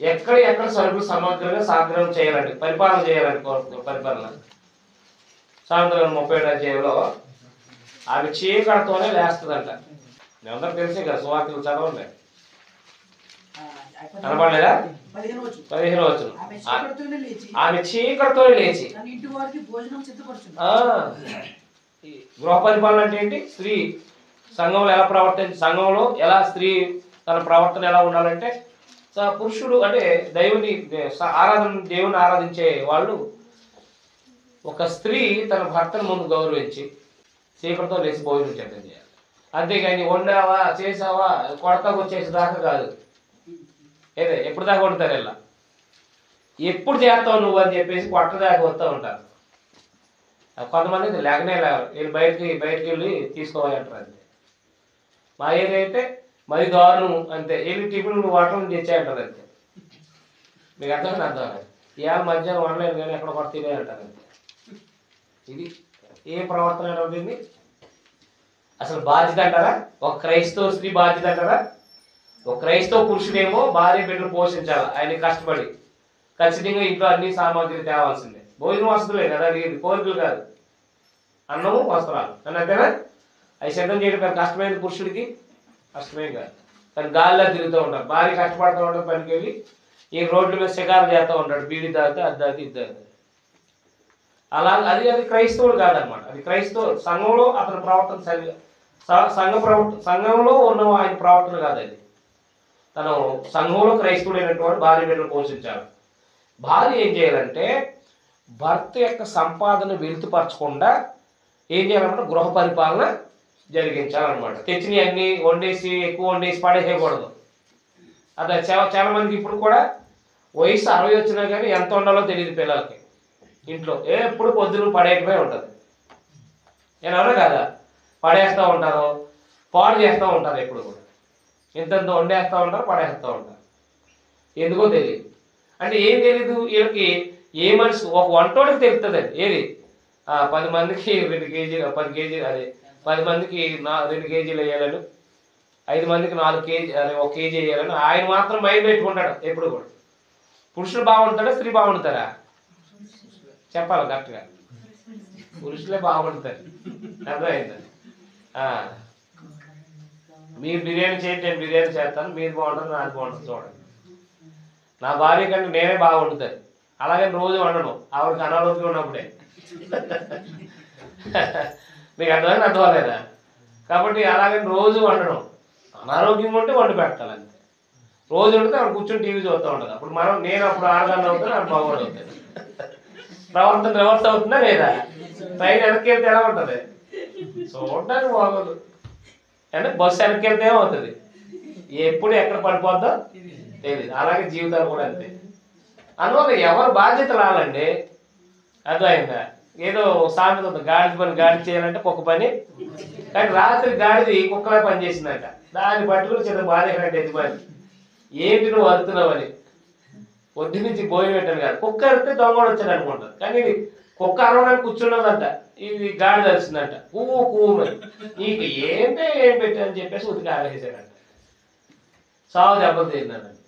ఎక్కడ సరుకులు సమగ్రంగా సాగ్రహం చేయాలండి, పరిపాలన చేయాలండి. పరిపాలన సామెతల 37వ అధ్యాయంలో ఆమె చీకటితోనే లేస్తుందంట. మీ అందరికి తెలిసే కదా, సువార్తలు చదవండి. కనపడలేదా? 15వ వచనం. ఆమె చీకటితో లేచి గృహ పరిపాలన అంటే ఏంటి? స్త్రీ సంఘంలో ఎలా సంఘంలో ఎలా స్త్రీ తన ప్రవర్తన ఎలా ఉండాలంటే, పురుషుడు అంటే దేవుని ఆరాధించే వాళ్ళు ఒక స్త్రీ తన భర్తను ముందు గౌరవించి చీకటితో లేచి భోజనం సిద్ధం చేయాలి. అంతేగాని వండావా, చేసావా, కొడతాకు వచ్చేసి దాకా కాదు. ఏదే ఎప్పుడు దాకా వండుతారు ఇలా, ఎప్పుడు చేస్తావు నువ్వు అని చెప్పేసి కొట్ట దాకా వస్తూ ఉంటారు. కొంతమంది లేకనే వీళ్ళు బయటికి వెళ్ళి తీసుకోవాలి అంటారు. అంతే. మా ఏరియా అయితే మరి దారుణం. అంతే, వెళ్ళి టిఫిన్ వంటలు తెచ్చాయంటారు. అంతే. మీకు అర్థం ఇవాళ మధ్యాహ్నం వండలేదు కానీ ఎక్కడ కొట్ట తినే అంటారు. అంతే. ఇది ఏ ప్రవర్తన అవుతుంది? అసలు బాధ్యత అంటారా? ఒక క్రైస్తవ స్త్రీ బాధ్యత అంటారా? ఒక క్రైస్తవ పురుషుడేమో భార్య బిడ్డలు పోషించాలి. ఆయన కష్టపడి ఖచ్చితంగా ఇంట్లో అన్ని సామాగ్రి తేవాల్సిందే. భోజనం వసతులే కదా, అది కోరికలు కాదు. అన్నము వస్త్రాలు అని అంతేనా? అవి సిద్ధం చేయడం పెద్ద కష్టమైంది పురుషుడికి, కష్టమే కాదు. కానీ గాలిలో తిరుగుతూ ఉంటారు. భార్య కష్టపడుతూ ఉంటారు, పనికి వెళ్ళి ఈ రోడ్ల మీద షికారు చేస్తూ ఉంటాడు. బీడి తాగితే అది ఇద్దరు. అలా అది క్రైస్తవుడు కాదనమాట. అది క్రైస్తవ సంఘంలో అతని ప్రవర్తన సంఘంలో ఉన్న ఆయన ప్రవర్తన కాదు. అది తను సంఘంలో క్రైస్తవుడైనటువంటి భార్య బిడ్డలు పోషించాలి. భార్య ఏం చేయాలంటే భర్త యొక్క సంపాదన వెలుతుపరచకుండా ఏం చేయాలన్నమాట, గృహ పరిపాలన జరిగించాలన్నమాట. తెచ్చినవి అన్నీ ఎక్కువ వండేసి పడేసేయకూడదు. అదే చాలా మందికి ఇప్పుడు కూడా వయసు 60 వచ్చినా కానీ ఎంత ఉండాలో తెలియదు పిల్లలకి. ఇంట్లో ఎప్పుడు పొద్దున పడేయటమే ఉంటుంది. ఏమన్నా కదా, పడేస్తూ ఉంటారు, పాడు చేస్తూ ఉంటారు. ఎప్పుడు కూడా ఇంతంత వండేస్తూ ఉంటారు, పడేస్తూ ఉంటారు. ఎందుకో తెలియదు. అంటే ఏం తెలీదు వీళ్ళకి, ఏ మనిషి ఒక వంటోడికి తెలుస్తుందండి. ఏది 10 మందికి 2 కేజీలు, 10 కేజీలు, అదే 10 మందికి 2 కేజీలు వేయాలని, 5 మందికి 4 కేజీ, అదే 1 కేజీ వేయాలని ఆయన మాత్రం మైండ్ పెట్టుకుంటాడు ఎప్పుడు కూడా. పురుషులు బాగుంటాడా, స్త్రీ బాగుంటారా? చెప్పాలి కరెక్ట్గా. పురుషులే బాగుంటారు. అర్థమైంది. మీరు బిర్యానీ చేయండి, నేను బిర్యానీ చేస్తాను, మీది బాగుంటుంది, నాది బాగుంటుంది. చూడండి, నా భార్య కంటే నేనే బాగా వండుతాను. అలాగే రోజు వండను, ఆవిడకి అనారోగ్యం ఉన్నప్పుడే. మీకు అర్థమైంది అర్థమలేదా? కాబట్టి అలాగని రోజు వండడం, అనారోగ్యంగా ఉంటే వండి పెట్టాలి అంతే. రోజు వండితే అక్కడ కూర్చొని టీవీ చూస్తూ ఉంటుంది. అప్పుడు నేను అప్పుడు ఆడదాన్ని అవుతాను, అది బాగోడు అవుతుంది. ప్రవర్తన రివర్స్ అవుతుందా లేదా? ట్రైన్ వెనక్కి వెళ్తే ఎలా ఉంటుంది? చూడడానికి బాగోదు. అంటే బస్సు వెనక్కి వెళ్తే ఏమవుతుంది? ఎప్పుడు ఎక్కడ పడిపోద్దో తెలియదు. అలాగే జీవితాలు కూడా అంతే. అందువల్ల ఎవరు బాధ్యత రాలండి. అర్థమైందా? ఏదో సామెత ఉంది, గాడిద పని గాడి చేయాలంటే కుక్క పని. కానీ రాత్రి గాడిది కుక్కలా పని చేసిందంట. దాన్ని పట్టుకుని చిన్న బాధేసినట్టు యజమాని, ఏంటి నువ్వు అరుతున్నావని. పొద్దు నుంచి భోజనం పెట్టాను కాదు, కుక్క అరిస్తే దొంగ వచ్చాడు అనుకుంటారు. కానీ ఇది కుక్క అరవడానికి కూర్చున్నదంట, ఇది గాడిద అరిచిందంట పువ్వు పువ్వుమని. నీకు ఏంటే ఏం పెట్టాలని చెప్పేసి ఉతికి ఆగేసాడంట. సాగు దెబ్బలు తిన్నాడండి.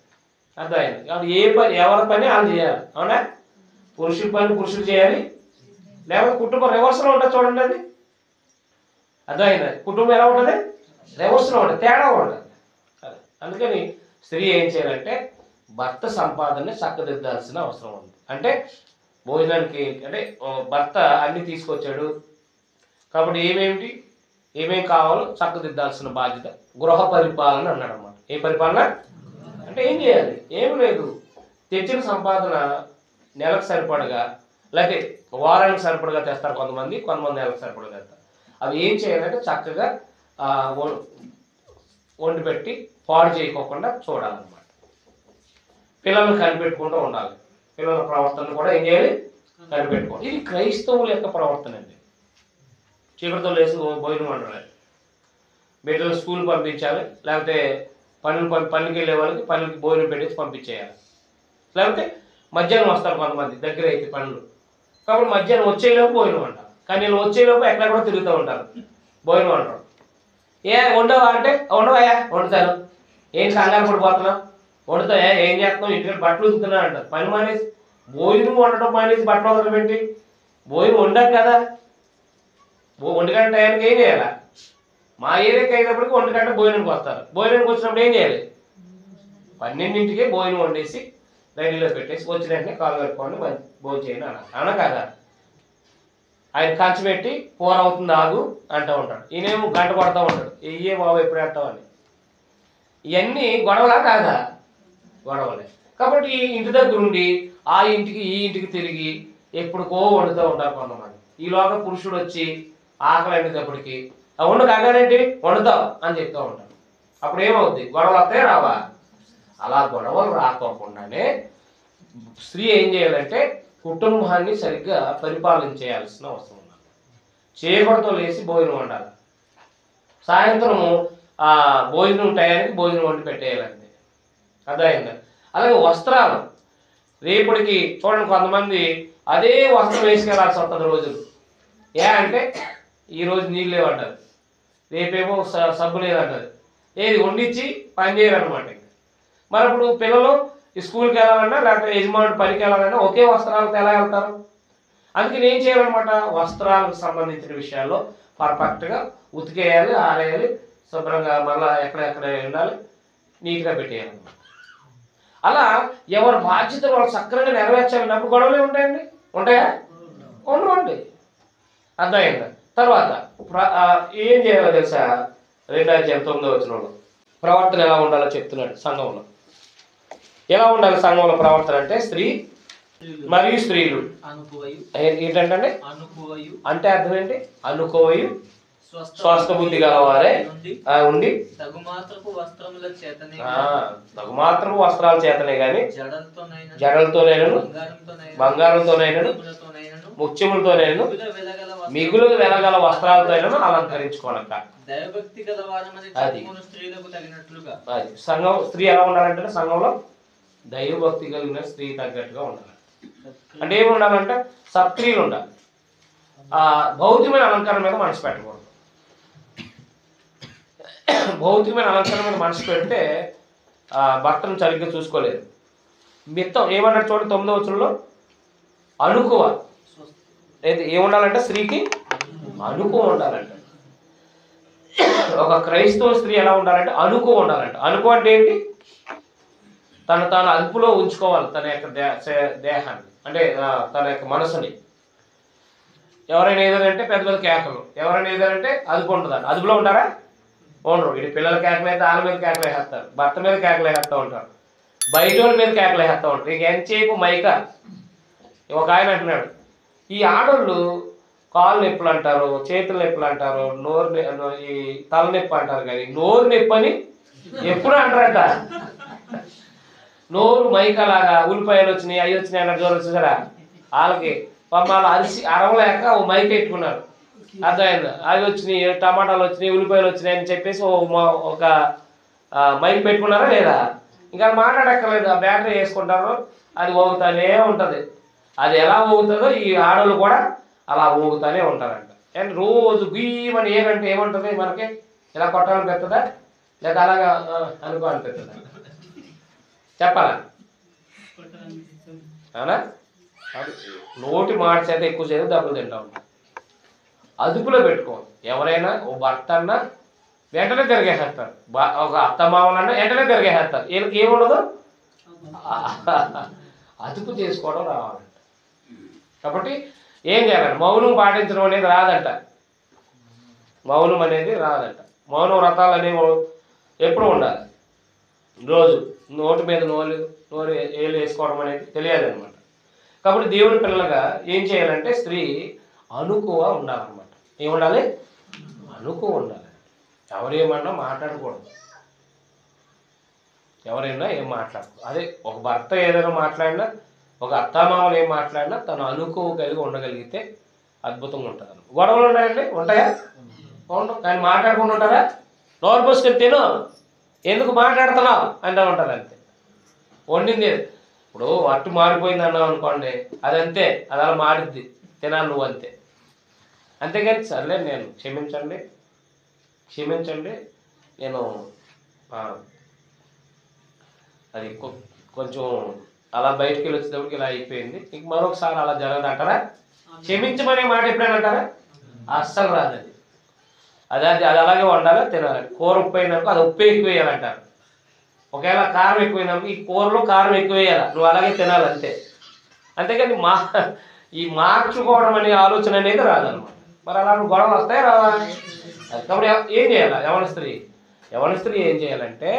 అర్థమైంది? కాబట్టి ఏ పని ఎవరి పని వాళ్ళు చేయాలి. అవునా? పురుషుల పని పురుషులు చేయాలి, లేకపోతే కుటుంబం రివర్స్లో ఉంటుంది. చూడండి అది అర్థమైంది? కుటుంబం ఎలా ఉంటుంది? రివర్స్లో ఉంటుంది, తేడా ఉంటుంది. అందుకని స్త్రీ ఏం చేయాలంటే భర్త సంపాదనని చక్కదిద్దాల్సిన అవసరం ఉంది. అంటే భోజనానికి అంటే భర్త అన్ని తీసుకొచ్చాడు కాబట్టి ఏమేమి కావాలో చక్కదిద్దాల్సిన బాధ్యత గృహ పరిపాలన అన్నాడు అన్నమాట. ఏ పరిపాలన అంటే ఏం చేయాలి? ఏం లేదు, తెచ్చిన సంపాదన నెలకు సరిపడగా లేకపోతే వారానికి సరిపడగా తెస్తారు కొంతమంది నెలకు సరిపడగా తెస్తారు. అవి ఏం చేయాలంటే చక్కగా వండి పెట్టి పాడు చేయకోకుండా చూడాలన్నమాట. పిల్లల్ని కనిపెట్టుకుంటూ ఉండాలి. పిల్లల ప్రవర్తన కూడా ఏం చేయాలి? కనిపెట్టుకోవాలి. ఇది క్రైస్తవుల యొక్క ప్రవర్తన అండి. చీకటితో లేసి భోజనం వండాలి, బిడ్డలు స్కూల్ పంపించాలి, లేకపోతే పనికి వెళ్ళే వాళ్ళకి పనులకి భోజనం పెట్టేసి పంపించేయాలి. లేకపోతే మధ్యాహ్నం వస్తారు కొంతమంది దగ్గర అయితే పనులు, కాబట్టి మధ్యాహ్నం వచ్చేలోపు భోజనం అంటారు. కానీ వీళ్ళు వచ్చేలోపు ఎక్కడ కూడా తిరుగుతూ ఉంటారు, భోజనం అంటారు. వండవా అంటే వండవయా, వండుతాను. ఏం కంగారు పడిపోతున్నావు, వండుతాయా, ఏం చేస్తున్నావు, ఇంటికి బట్టలు ఉతుకుతున్నా అంటారు. పని మానేసి భోజనం వండటం మానేసి బట్టలు వదలడం పెట్టి భోజనం వండాక కదా. 1 గంట టైంకి ఏం చేయాలి? మా ఏరియాకి అయినప్పటికీ 1 గంట భోజనానికి వస్తారు. భోజనానికి వచ్చినప్పుడు ఏం చేయాలి? 12ంటికే భోజనం వండేసి రైల్లో పెట్టేసి వచ్చిన వెంటనే కాలు కట్టుకోండి భోజనం చేయండి అన్నారు. అవునా కదా? ఆయన కంచి పెట్టి కూర అవుతుంది ఆగు అంటూ ఉంటాడు. ఈయనేమో గంట కొడతా ఉంటాడు, ఇయ్యే బాబు ఎప్పుడు వేస్తామని. ఇవన్నీ గొడవలా కాదా? గొడవలే. కాబట్టి ఇంటి దగ్గర ఉండి ఆ ఇంటికి ఈ ఇంటికి తిరిగి ఎప్పుడుకో వండుతూ ఉంటారు కొంతమంది. ఈలోగా పురుషుడు వచ్చి ఆకలి అనేటప్పటికి వండు కాగానేంటి వండుతావు అని చెప్తూ ఉంటాడు. అప్పుడు ఏమవుద్ది? గొడవలు వస్తాయి రావా? అలా గొడవలు రాకోకుండానే స్త్రీ ఏం చేయాలంటే కుటుంబాన్ని సరిగ్గా పరిపాలన అవసరం ఉంది. చీకటితో లేచి భోజనం వండాలి, సాయంత్రం భోజనం టయానికి భోజనం వండి పెట్టేయాలండి. అర్థమైందా? అలాగే వస్త్రాలు రేపటికి చూడండి, కొంతమంది అదే వస్త్రం వేసుకెళ్ళాల్సి వస్తుంది రోజులు. అంటే ఈరోజు నీళ్ళు లేవంటారు, రేపేమో సబ్బు లేదంటారు, ఏది వండించి పని చేయరనమాట. మరి అప్పుడు పిల్లలు స్కూల్కి వెళ్ళాలన్నా లేకపోతే యజమానుడు పనికి వెళ్ళాలన్నా ఒకే వస్త్రాలతో ఎలా వెళ్తారు? అందుకని ఏం చేయాలన్నమాట, వస్త్రాలకు సంబంధించిన విషయాల్లో పర్ఫెక్ట్గా ఉతికేయాలి, ఆరేయాలి, శుభ్రంగా మళ్ళీ ఎక్కడెక్కడ ఉండాలి, నీట్గా పెట్టేయాలన్నమాట. అలా ఎవరి బాధ్యతలు వాళ్ళు సక్రమంగా నెరవేర్చాలన్నప్పుడు గొడవలే ఉంటాయండి. ఉంటాయా? ఉండవండి. అర్థమైందా? తర్వాత ఏం చేయాలో తెలుసా? 2:9 ప్రవర్తన ఎలా ఉండాలో చెప్తున్నాడు. సంఘంలో ఎలా ఉండాలి? సంఘంలో ప్రవర్తన అంటే స్త్రీ మరియు స్త్రీలు ఏంటంటే అంటే అర్థం ఏంటి? అనుకోవయు స్వస్థ బుద్ధి గలవారే ఉండి తగుమాత్రపు వస్త్రాల చేతనే గాని జడలతోనైనను బంగారంతోనైనను ముత్యములతోనైనను మిగులు వెలగల వస్త్రాలతోనైనా అలంకరించుకోనక. అది సంఘం స్త్రీ ఎలా ఉండాలంటే సంఘంలో దైవభక్తి కలిగిన స్త్రీ తగ్గట్టుగా ఉండాలి. అంటే ఏమి ఉండాలంటే సత్క్రియలు ఉండాలి. భౌతికమైన అలంకరణ మీద మనసు పెట్టకూడదు. భౌతికమైన అలంకరణ మీద మనసు పెడితే భర్తను సరిగ్గా చూసుకోలేదు. మిత్తం ఏమన్నాడు చూడండి 9వ వచనంలో, అనుకువ. ఏముండాలంటే స్త్రీకి అనుకువ ఉండాలంట. ఒక క్రైస్తవ స్త్రీ ఎలా ఉండాలంటే అనుకువ ఉండాలంట. అనుకువ అంటే ఏంటి? తాను అదుపులో ఉంచుకోవాలి తన యొక్క దేహాన్ని, అంటే తన యొక్క మనసుని. ఎవరైనా ఏదంటే పెద్ద పెద్ద కేకలు, ఎవరైనా ఏదంటే అదుపు ఉంటుందంట. అదుపులో ఉంటారా? ఉండరు. ఇటు పిల్లల కేకలు అయితే వాళ్ళ మీద కేకలు వేసేస్తారు, భర్త మీద కేకలు వేసేస్తూ ఉంటారు, బయట వాళ్ళ మీద కేకలు వేసేస్తూ ఉంటారు. ఇక ఎంతసేపు మైక. ఒక ఆయన అంటున్నాడు, ఈ ఆడోళ్ళు కాళ్ళు నొప్పులు అంటారు, చేతుల నొప్పులు అంటారు, ఈ తల నొప్పి అంటారు, కానీ నోరు నొప్పి అని ఎప్పుడు అంటారంట. నోరు మైకలాగా ఉల్లిపాయలు వచ్చినాయి, అవి వచ్చినాయి అన్నట్టు జ్వరం చూసారా వాళ్ళకి. వాళ్ళు అరవలేక ఓ మైక్ పెట్టుకున్నారు. అర్థమైంది, అవి వచ్చినాయి, టమాటాలు వచ్చినాయి, ఉల్లిపాయలు వచ్చినాయి అని చెప్పేసి ఒక మైక్ పెట్టుకున్నారా లేదా? ఇంకా మాట్లాడక్కర్లేదు, ఆ బ్యాటరీ వేసుకుంటారు, అది ఊగుతానే ఉంటుంది. అది ఎలా ఊగుతుందో ఈ ఆడోళ్ళు కూడా అలా ఊగుతానే ఉంటారంట. అండ్ రోజు గుయ్యమని ఏమంటే ఏమంటుంది మనకి? ఇలా కొట్టాలని పెద్దదా లేదా అలాగా అనుకో అనిపిస్తుందా? చెప్పాలా? అవునా? నోటి మాట చేత ఎక్కువ చేత దెబ్బలు తింటా ఉంటాం. అదుపులో పెట్టుకోవాలి. ఎవరైనా ఓ భర్త అన్నా వెంటనే తిరిగేసేస్తారు, ఒక అత్తమామలన్నా వెంటనే తిరిగేసేస్తారు. వీళ్ళకి ఏముండదు, అదుపు చేసుకోవడం రావాలంట. కాబట్టి ఏం చేయాలంట? మౌనం పాటించడం అనేది రాదంట. మౌనం అనేది రాదంట. మౌన వ్రతాలు అనేవి ఎప్పుడు ఉండాలి? రోజు నోటి మీద నోరు ఏళ్ళు వేసుకోవడం అనేది తెలియాలన్నమాట. కాబట్టి దేవుడి పిల్లలుగా ఏం చేయాలంటే స్త్రీ అనుకువ ఉండాలన్నమాట. ఏముండాలి? అనుకువ ఉండాలి. ఎవరేమన్నా మాట్లాడకూడదు, ఎవరైనా ఏం మాట్లాడకూడదు. అదే ఒక భర్త ఏదైనా మాట్లాడినా, ఒక అత్తామామలు ఏం మాట్లాడినా తను అనుకువ కలిగి ఉండగలిగితే అద్భుతంగా ఉంటుంది. గొడవలు ఉన్నాయండి? ఉంటాయా? ఉండవు. కానీ మాట్లాడకుండా ఉంటారా? నోరు పోసుకొని తిను, ఎందుకు మాట్లాడుతున్నావు అంటూ ఉంటుంది. అంతే. వండింది ఇప్పుడు అట్టు మారిపోయింది అన్నావు అనుకోండి, అదంతే, అది అలా మారిద్ది, తినాలి నువ్వు అంతే. అంతేగాని సర్లే నేను క్షమించండి నేను అది కొంచెం అలా బయటికి వెళ్ళి వచ్చేటప్పటికి ఇలా అయిపోయింది, ఇంక మరొకసారి అలా జరగదు అంటారా? క్షమించమనే మాట ఎప్పుడైనా అంటారా? అస్సలు రాదు. అది అలాగే వండాలి, తినాలి. కూర ఉప్పు అయినాక అది ఉప్పు ఎక్కువ వేయాలంటారు. ఒకవేళ కారం ఎక్కువైనాక ఈ కూరలో కారం ఎక్కువ వేయాలి, నువ్వు అలాగే తినాలి అంతే. అంతేకాని ఈ మార్చుకోవడం అనే ఆలోచన అనేది రాదనమాట. మరి అలా గొడవలు వస్తాయి రావా? కాబట్టి ఏం చేయాలి? యవన స్త్రీ ఏం చేయాలంటే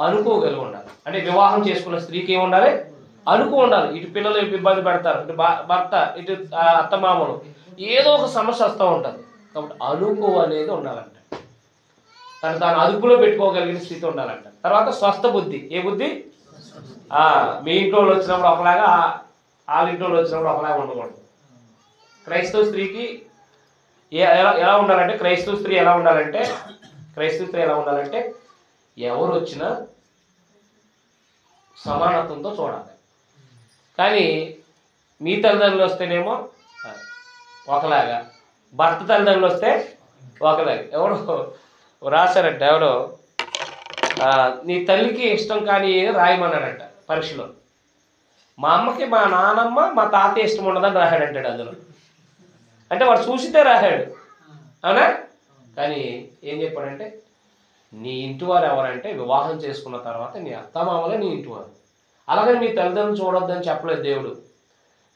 అనుకోగలిగి ఉండాలి. అంటే వివాహం చేసుకున్న స్త్రీకి ఏమి ఉండాలి? అనుకో ఉండాలి. ఇటు పిల్లలు ఇబ్బంది పెడతారు, ఇటు భర్త, ఇటు అత్తమామలు, ఏదో ఒక సమస్య వస్తూ ఉంటుంది. కాబట్టి అనుకో అనేది ఉండాలంట. తాను అదుపులో పెట్టుకోగలిగిన స్థితి ఉండాలంట. తర్వాత స్వస్థ బుద్ధి. ఏ బుద్ధి? మీ ఇంట్లో వచ్చినప్పుడు ఒకలాగా, వాళ్ళ ఇంట్లో వచ్చినప్పుడు ఒకలాగా ఉండకూడదు. క్రైస్తవ స్త్రీకి ఎలా ఉండాలంటే క్రైస్తవ స్త్రీ ఎలా ఉండాలంటే ఎవరు వచ్చినా సమానత్వంతో చూడాలి. కానీ మీ తల్లిదండ్రులు వస్తేనేమో ఒకలాగా, భర్త తల్లిదండ్రులు వస్తే ఒకలాగా. ఎవరు రాశారంట, ఎవరో నీ తల్లికి ఇష్టం కానీ రాయమన్నాడంట పరీక్షలో. మా అమ్మకి మా నానమ్మ మా తాతయ్య ఇష్టం ఉండదని రాశాడంటాడు అందులో. అంటే వాడు చూసితే రాశాడు, అవునా? కానీ ఏం చెప్పాడంటే నీ ఇంటి వారు ఎవరంటే వివాహం చేసుకున్న తర్వాత నీ అత్తమామలే నీ ఇంటి వారు. అలాగే మీ తల్లిదండ్రులు చూడొద్దని చెప్పలేదు దేవుడు.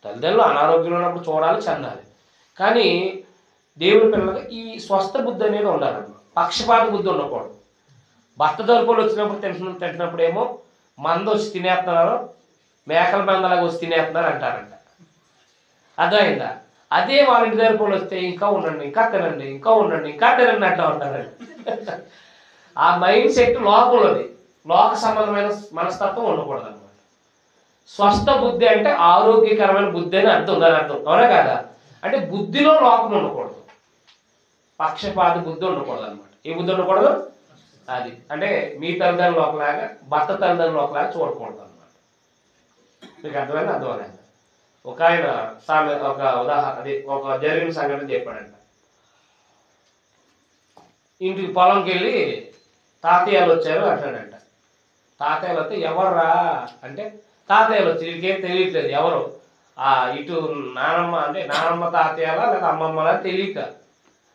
తల్లిదండ్రులు అనారోగ్యంలో ఉన్నప్పుడు చూడాలి, చెందాలి. కానీ దేవుడి పిల్లలకి ఈ స్వస్థ బుద్ధి అనేది ఉండాలన్నమాట. పక్షపాత బుద్ధి ఉండకూడదు. భర్త తరపులు వచ్చినప్పుడు తింటున్నప్పుడు ఏమో మంద వచ్చి తినేస్తున్నారు, మేకల మందలాగా వచ్చి తినేస్తున్నారు అంటారంట. అర్థమైందా? అదే వాళ్ళ ఇంటి తరపులు వస్తే ఇంకా ఉండండి, ఇంకా తినండి, ఇంకా ఉండండి, ఇంకా తినండి అంటూ ఉంటారండి. ఆ మైండ్ సెట్ లోకంలోది, లోక సంబంధమైన మనస్తత్వం ఉండకూడదు అనమాట. స్వస్థ బుద్ధి అంటే ఆరోగ్యకరమైన బుద్ధి అని అర్థం, దాని అర్థం, అవునా కాదా? అంటే బుద్ధిలో లోపం ఉండకూడదు, పక్షపాత బుద్ధి ఉండకూడదు అనమాట. ఏ బుద్ధి ఉండకూడదు? అది అంటే మీ తల్లిదండ్రులు ఒకలాగా, భర్త తల్లిదండ్రులు ఒకలాగా చూడకూడదు అనమాట. మీకు అర్థమైంది? అర్థమైంది. ఒక ఆయన ఒక ఉదాహరణ, అది ఒక జరిగిన సంఘటన చెప్పాడంట. ఇంటికి పొలంకి వెళ్ళి తాతయ్యలు వచ్చారు అంటాడంట. తాతయ్యలు వస్తే ఎవర్రా అంటే తాతయ్యలు వచ్చి వీడికేం తెలియట్లేదు ఎవరు, ఇటు నానమ్మ అంటే నానమ్మ తాతయ్యలా లేదా అమ్మమ్మలా తెలియక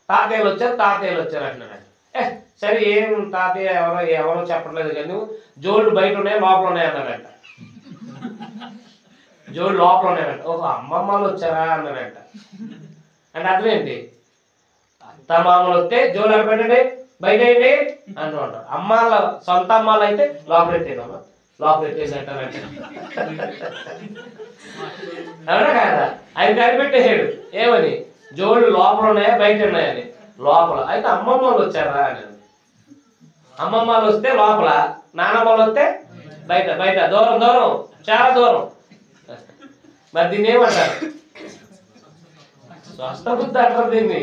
తాతయ్యలు వచ్చారు అంటున్నాడు. సరే ఏం తాతయ్య ఎవరో చెప్పట్లేదు కానీ నువ్వు జోళ్ళు బయట ఉన్నాయి లోపల ఉన్నాయి అన్నాడంట. జోళ్ళు లోపల ఉన్నాయంట. ఓహో అమ్మమ్మలు వచ్చారా అన్నాడంట. అంటే అర్థం ఏంటి? అత్తమామలు వస్తే జోలు పెట్టండి, బయట వేయండి అంటూ ఉంటారు. అమ్మాళ్ళ సొంత అమ్మాళ్ళు అయితే లోపలెట్టేదమ్మా, లోపలెట్టేసి అంటారంటే అవునా కాదా? ఆయన కనిపెట్టేసాడు ఏమని, జోళ్ళు లోపల ఉన్నాయా బయట ఉన్నాయని. లోపల అయితే అమ్మమ్మ వాళ్ళు వచ్చారా అని. అమ్మమ్మ వాళ్ళు వస్తే లోపల, నానమ్మ వాళ్ళు వస్తే బయట. బయట దూరం దూరం, చాలా దూరం. మరి దీన్ని ఏమంటారు? స్వస్థ బుద్ధి అంటారు దీన్ని,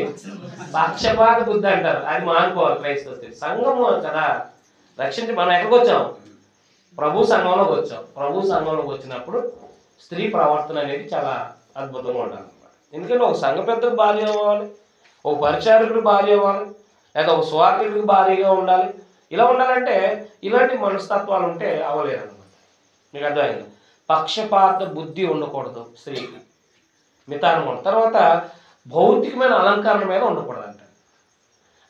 పక్షపాత బుద్ధి అంటారు. అది మానుకోవాలి క్రైస్తవ సంఘము కదా రక్షించి. మనం ఎక్కడికి వచ్చాం? ప్రభు సంఘంలోకి వచ్చాం. ప్రభు సంఘంలోకి వచ్చినప్పుడు స్త్రీ ప్రవర్తన అనేది చాలా అద్భుతంగా ఉండాలి. ఎందుకంటే ఒక సంఘ పెద్దకు భార్య అవ్వాలి, ఒక పరిచారకుడు భార్య అవ్వాలి, లేదా ఒక స్వార్థకుడికి భార్యగా ఉండాలి. ఇలా ఉండాలంటే ఇలాంటి మనస్తత్వాలు ఉంటే అవ్వలేదు అనమాట. మీకు అర్థమైంది? పక్షపాత బుద్ధి ఉండకూడదు స్త్రీకి, మితానం. తర్వాత భౌతికమైన అలంకరణ మీద ఉండకూడదంట.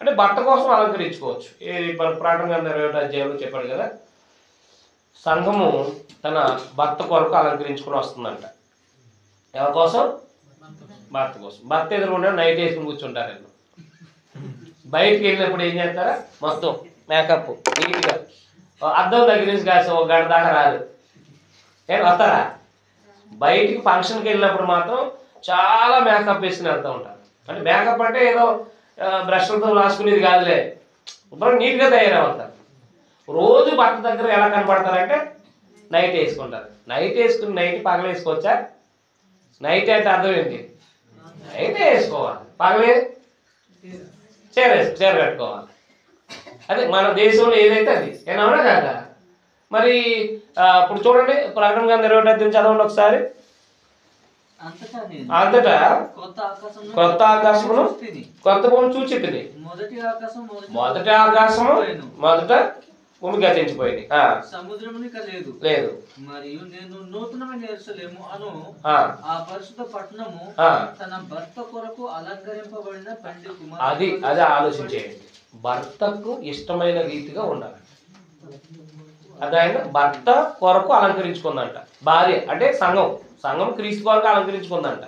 అంటే భర్త కోసం అలంకరించుకోవచ్చు. ఏది ప్రకటన గ్రంథం 21వ అధ్యాయంలో చెప్పాడు కదా, సంఘము తన భర్త కొరకు అలంకరించుకుని వస్తుందంట. ఎవరి కోసం? భర్త కోసం. భర్త ఎదురుకుండా నైట్ వేసుకుని కూర్చుంటారు. వీళ్ళు బయటికి వెళ్ళినప్పుడు ఏం చేస్తారా, మొత్తం మేకప్ నీట్గా, అద్దం దగ్గర నుంచి కాసి ఒక గంట దాకా రాదు. ఏం వస్తారా? బయటికి ఫంక్షన్కి వెళ్ళినప్పుడు మాత్రం చాలా మేకప్ వేసుకుని వెళ్తూ ఉంటారు. అంటే మేకప్ అంటే ఏదో బ్రష్లతో రాసుకునేది కాదులే, ఇప్పుడు నీట్గా తయారవుతారు. రోజు భర్త దగ్గర ఎలా కనపడతారంటే నైట్ వేసుకుంటారు. నైట్ వేసుకుని నైట్ పగల వేసుకోవచ్చా? నైట్ అంటే అర్థం ఏంటి? నైట్ వేసుకోవాలి, పగలే చీర కట్టుకోవాలి. అదే మన దేశంలో ఏదైతే అది ఏమన్నా కాదా? మరి ఇప్పుడు చూడండి, ప్రకటన గ్రంథం 21వ అధ్యాయం చదవండి ఒకసారి. అంతటా కొత్త ఆకాశమును కొత్త భూమి చూచితిని. మొదటి ఆకాశము మొదట భూమి గతించిపోయింది, సముద్రము లేదు. మరియు నేను నూతనమైన యెరూషలేము అను ఆ పరిశుద్ధ పట్టణము తన భర్త కొరకు అలంకరింపబడిన పెండ్లి కుమారుడు. అది ఆలోచించేయండి. భర్తకు ఇష్టమైన రీతిగా ఉండాలి. అదైనా భర్త కొరకు అలంకరించుకుందంట భార్య. అంటే సంఘం క్రీస్తు కొరకు అలంకరించుకుందంట.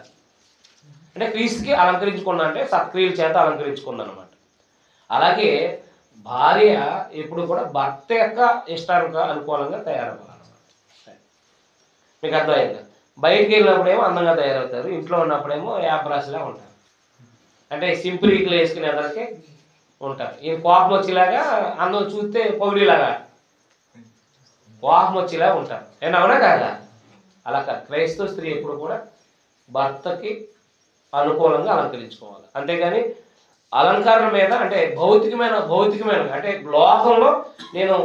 అంటే క్రీస్తుకి అలంకరించుకుందంటే సత్క్రియల చేత అలంకరించుకుందనమాట. అలాగే భార్య ఎప్పుడు కూడా భర్త యొక్క ఇష్టానికి అనుకూలంగా తయారవ్వాలన్నమాట. మీకు అర్థమైందా? బయటికి వెళ్ళినప్పుడేమో అందంగా తయారవుతారు, ఇంట్లో ఉన్నప్పుడేమో యాబ్రాస్లా ఉంటారు. అంటే సింపుల్ ఈకులు వేసుకునే అందరికీ ఉంటారు. ఈయన కోపం వచ్చేలాగా, అందరూ చూస్తే పొగిడిలాగా కోపం వచ్చేలా ఉంటారు. ఏమన్నా అవునా కాదా? అలా కాదు. క్రైస్తవ స్త్రీ ఎప్పుడు కూడా భర్తకి అనుకూలంగా అలంకరించుకోవాలి. అంతేగాని అలంకరణ మీద అంటే భౌతికమైన అంటే లోకంలో నేను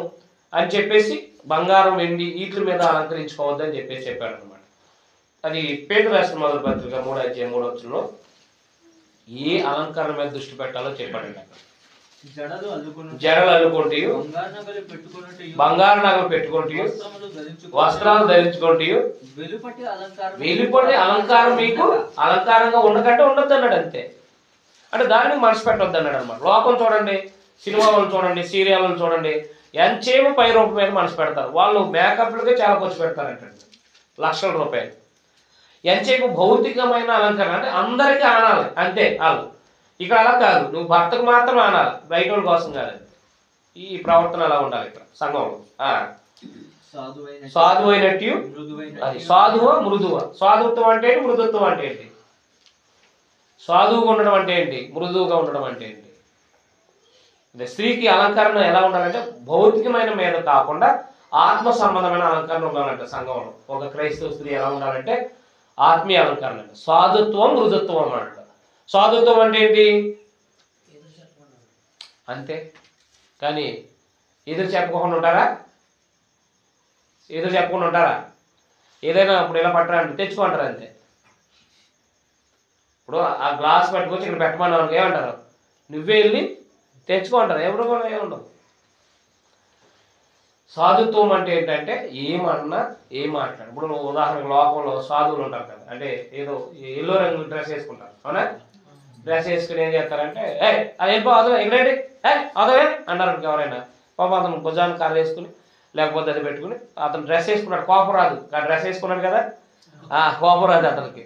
అని చెప్పేసి బంగారం వెండి వీటి మీద అలంకరించుకోవద్దని చెప్పేసి చెప్పాడు అనమాట. అది పేతురు రాసిన మొదటి పత్రిక 3వ అధ్యాయం 3వ వచనంలో ఏ అలంకరణ మీద దృష్టి పెట్టాలో చెప్పాడండి. అక్కడ జడలు అల్లుకుంటూ, బంగారు నగలు పెట్టుకుంటూ, వస్త్రాలు ధరించుకుంటూ, వెలుపటి అలంకారం మీకు అలంకారంగా ఉండకంటే ఉండొద్దు అన్నాడు. అంతే. అంటే దానికి మనసు పెట్టొద్దు అన్నాడు అనమాట. లోకం చూడండి, సినిమాలను చూడండి, సీరియల్లను చూడండి, ఎంచేమో పై రూపం మీద మనసు పెడతారు. వాళ్ళు మేకప్లకే చాలా ఖర్చు పెడతారంటే లక్షల రూపాయలు. ఎంచేపు భౌతికమైన అలంకరణ అంటే అందరికీ ఆనాలి అంతే. వాళ్ళు ఇక్కడ అలా కాదు, నువ్వు భర్తకు మాత్రం ఆనాలి, బయట వాళ్ళ కోసం కాదు. ఈ ప్రవర్తన అలా ఉండాలి ఇక్కడ సంఘంలో. సాధువైనట్టు అది సాధువా మృదువా? సాధుత్వం అంటే ఏంటి, మృదుత్వం అంటే ఏంటి? సాధువుగా ఉండడం అంటే ఏంటి, మృదువుగా ఉండడం అంటే ఏంటి? స్త్రీకి అలంకరణ ఎలా ఉండాలంటే భౌతికమైన మీద కాకుండా ఆత్మ సంబంధమైన అలంకరణ ఉండాలంటే సంఘంలో. ఒక క్రైస్తవ స్త్రీ ఎలా ఉండాలంటే ఆత్మీయ అలంకరణ. సాధుత్వం మృదుత్వం అన్నమాట. సాధుత్వం అంటే ఏంటి? అంతే. కానీ ఎదురు చెప్పకుండా ఉంటారా? ఏదైనా ఇప్పుడు ఇలా పట్టరా అంటే తెచ్చుకుంటారు అంతే. ఇప్పుడు ఆ గ్లాస్ పట్టుకొచ్చి ఇక్కడ పెట్టమన్నాను ఏమంటారు? నువ్వే వెళ్ళి తెచ్చుకుంటారు. ఎవరు కూడా ఏముండవు. సాధుత్వం అంటే ఏంటంటే ఏమన్నా ఏం మాట్లాడు. ఇప్పుడు ఉదాహరణకు లోకంలో సాధువులు ఉంటారు కదా, అంటే ఏదో ఎల్లో రంగు డ్రెస్ వేసుకుంటారు. అవునా? డ్రెస్ వేసుకుని ఏం చేస్తారంటే అది వెళ్ళిపో అదే ఎక్కడేంటి అదే అన్నారు ఎవరైనా. పాపం అతను భుజాన్ని కర్ర వేసుకుని లేకపోతే అది పెట్టుకుని అతను డ్రెస్ వేసుకున్నాడు, కోపం రాదు. డ్రెస్ వేసుకున్నాడు కదా, కోపం రాదు అతనికి,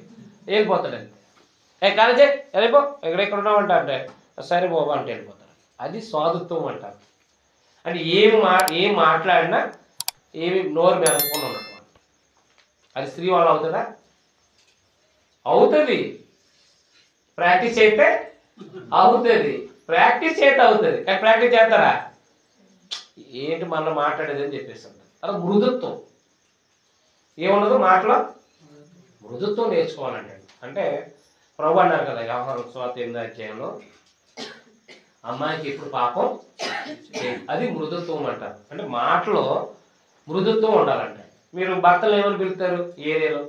వెళ్ళిపోతాడండి. కాలేజే వెళ్ళిపో ఎక్కడెక్కడ ఉన్నామంట అంటే సరే బాబా అంటే వెళ్ళిపోతారు. అది సాధుత్వం అంటారు. అంటే ఏం మాట్లాడినా ఏమి నోరు మెదకుండా ఉన్నట్టు. అది స్త్రీ వాళ్ళు అవుతుందా? అవుతుంది. ప్రాక్టీస్ చేస్తే అవుతుంది, ప్రాక్టీస్ చేస్తే అవుతుంది. కానీ ప్రాక్టీస్ చేస్తారా? ఏంటి మళ్ళీ మాట్లాడేది అని చెప్పేసి అంటారు. అది మృదుత్వం. ఏముండదు మాటలో మృదుత్వం నేర్చుకోవాలంటే. అంటే ప్రభు అన్నారు కదా యోహాను సువార్త 8వ అధ్యాయంలో, అమ్మాయికి ఎప్పుడు పాపం అది మృదుత్వం అంటారు. అంటే మాటలో మృదుత్వం ఉండాలంటే. మీరు భర్తలు ఏమని పిలుస్తారు ఏరియాలో?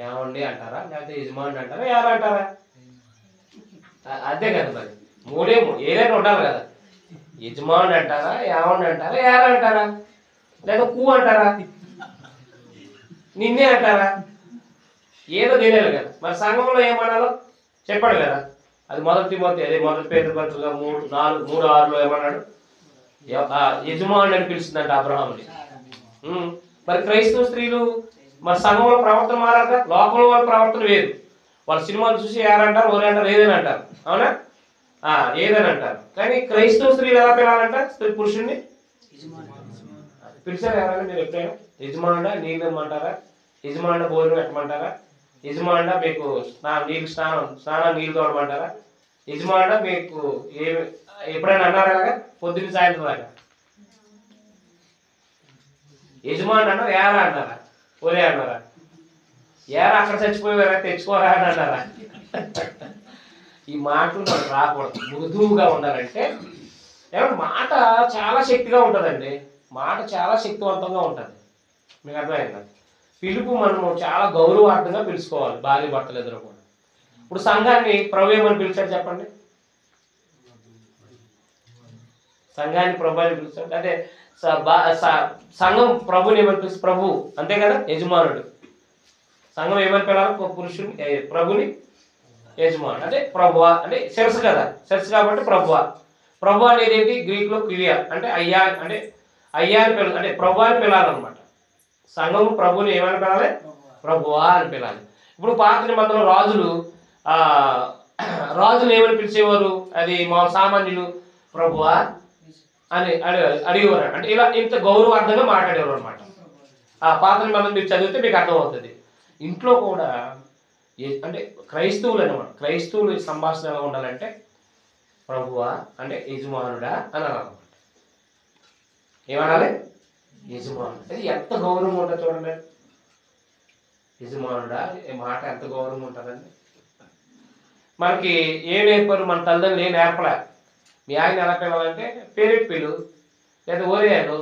ఏమండి అంటారా, లేకపోతే యజమాని అంటారా, ఎవరు అంటారా? అదే కదా మరి మూడేమో ఏదైనా ఉండాలి కదా. యజమాని అంటారా, ఏమండి అంటారా, ఎవరు అంటారా, లేదా కూ అంటారా, నిన్నే అంటారా? ఏదో తెలియాలి కదా. మరి సంఘంలో ఏమన్నాలో చెప్పాడు కదా. అది మొదటి పేతురు పత్రిక 3:6లో ఏమన్నాడు? యజమాని అని పిలుస్తుందంట అబ్రహాముని. మరి క్రైస్తవ స్త్రీలు మరి సంఘంలో ప్రవర్తన మారాక, లోకంలో వాళ్ళ ప్రవర్తన వేరు. వాళ్ళ సినిమాలు చూసి ఎవరంటారు, ఓరే అంటారు, ఏదైనా అంటారు. అవునా? ఏదని అంటారు. కానీ క్రైస్తవ స్త్రీలు ఎలా పిలాలంట? స్త్రీ పురుషుణ్ణి పిలిచారు ఎవరైనా మీరు ఎప్పుడైనా? యజమానుడా నీళ్ళు ఇమ్మంటారా, యజమానుడా భోజనం పెట్టమంటారా, యజమానుడా మీకు స్నానం నీళ్ళు తోడమంటారా, యజమానుడా మీకు ఎప్పుడైనా అన్నారా? అలాగా పొద్దున్న సాయంత్రం దాకా యజమాని అన్నారు, ఏరా అన్నారా, ఒరే అన్నారా, ఏరా అక్కడ చచ్చిపోయారా తెచ్చుకోరా అని అన్నారా? ఈ మాటలు మనకు రాకూడదు. మృదువుగా ఉండాలంటే ఏమన్నా మాట చాలా శక్తిగా ఉంటుందండి. మాట చాలా శక్తివంతంగా ఉంటుంది. మీకు అర్థమైందా? పిలుపు మనము చాలా గౌరవార్థంగా పిలుచుకోవాలి. భార్య భర్తలు ఎదురు కూడా. ఇప్పుడు సంఘాన్ని ప్రభు ఏమని పిలిచాడు చెప్పండి? సంఘాన్ని ప్రభు అని పిలుస్తాడు. అంటే సంఘం ప్రభుని ఏమని పిలుస్తుంది? ప్రభు అంతే కదా, యజమానుడు. సంఘం ఏమని పిలాలి? పురుషుని ప్రభుని యజమానుడు అంటే ప్రభువా అంటే శిరస్సు కదా, శిరస్సు కాబట్టి ప్రభువా. ప్రభు అనేది ఏంటి? గ్రీకులో క్రియ అంటే అయ్యా, అంటే అయ్యా అని పిలవాలి, అంటే ప్రభు అని పిలాలన్నమాట. సంఘం ప్రభుని ఏమని పిలాలి? ప్రభువా అని పిలాలి. ఇప్పుడు పాత నిబంధనలో రాజులు ఏమని పిలిచేవారు? అది మా సామాన్యులు ప్రభువా అని అడిగేవారు. అంటే ఇలా ఇంత గౌరవార్థంగా మాట్లాడేవారు అనమాట. పాత నిబంధన మీరు చదివితే మీకు అర్థమవుతుంది. ఇంట్లో కూడా అంటే క్రైస్తవులు అనమాట. క్రైస్తవులు సంభాషణ ఎలా ఉండాలంటే ప్రభువా అంటే యజమానుడా అని అనాలన్నమాట. ఏమనాలి? యజమానుడు. అది ఎంత గౌరవం ఉంటుంది చూడండి. యజమానుడా మాట ఎంత గౌరవం ఉంటుందండి. మనకి ఏం నేర్పారు? మన తల్లిదండ్రులు ఏం నేర్పలే. మీ ఆయన ఎలా పిలవాలంటే పేరెట్ పిలు, లేదా ఓరియాను,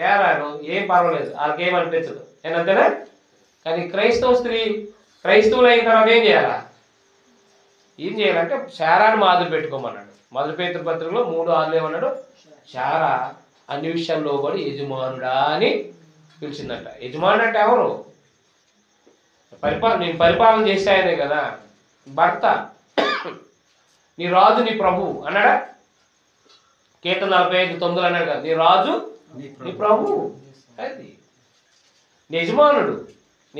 ఏరాను, ఏం పర్వాలేదు, వాళ్ళకి ఏమనిపించదు. ఏనంతేనా? కానీ క్రైస్తవులు అయిన తర్వాత ఏం చేయాలంటే శారాన్ని మాదిరి పెట్టుకోమన్నాడు. మొదటి పేతురు పత్రికలో 3:6 ఏమన్నాడు? శారా అన్ని విషయాల్లో కూడా యజమానుడా అని పిలిచిందంట. యజమానుడు అంటే ఎవరు? నేను పరిపాలన చేశాయనే కదా. భర్త నీ రాజు నీ ప్రభు అన్నాడా? కీర్తన 45:9 అన్నాడు కదా, నీ రాజు నీ ప్రభు. అది నీ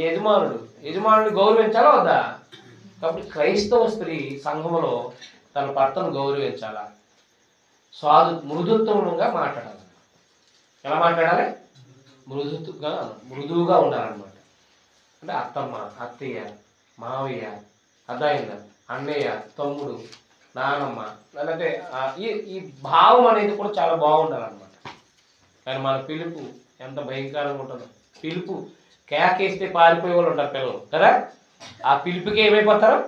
యజమానుడిని గౌరవించాలా వద్దా? కాబట్టి క్రైస్తవ స్త్రీ సంఘంలో తన భర్తను గౌరవించాలా, మృదుత్వంగా మాట్లాడాలి. ఎలా మాట్లాడాలి? మృదువుగా ఉండాలన్నమాట. అంటే అత్తమ్మ, అత్తయ్య, మావయ్య, అర్థమైందా, అన్నయ్య, తమ్ముడు, నానమ్మ, లేదంటే ఈ భావం అనేది కూడా చాలా బాగుండాలన్నమాట. కానీ మన పిలుపు ఎంత భయంకరంగా ఉంటుందో. పిలుపు కేకేస్తే పారిపోయే వాళ్ళు ఉంటారు పిల్లలు కదా. ఆ పిలుపుకి ఏమైపోతారు?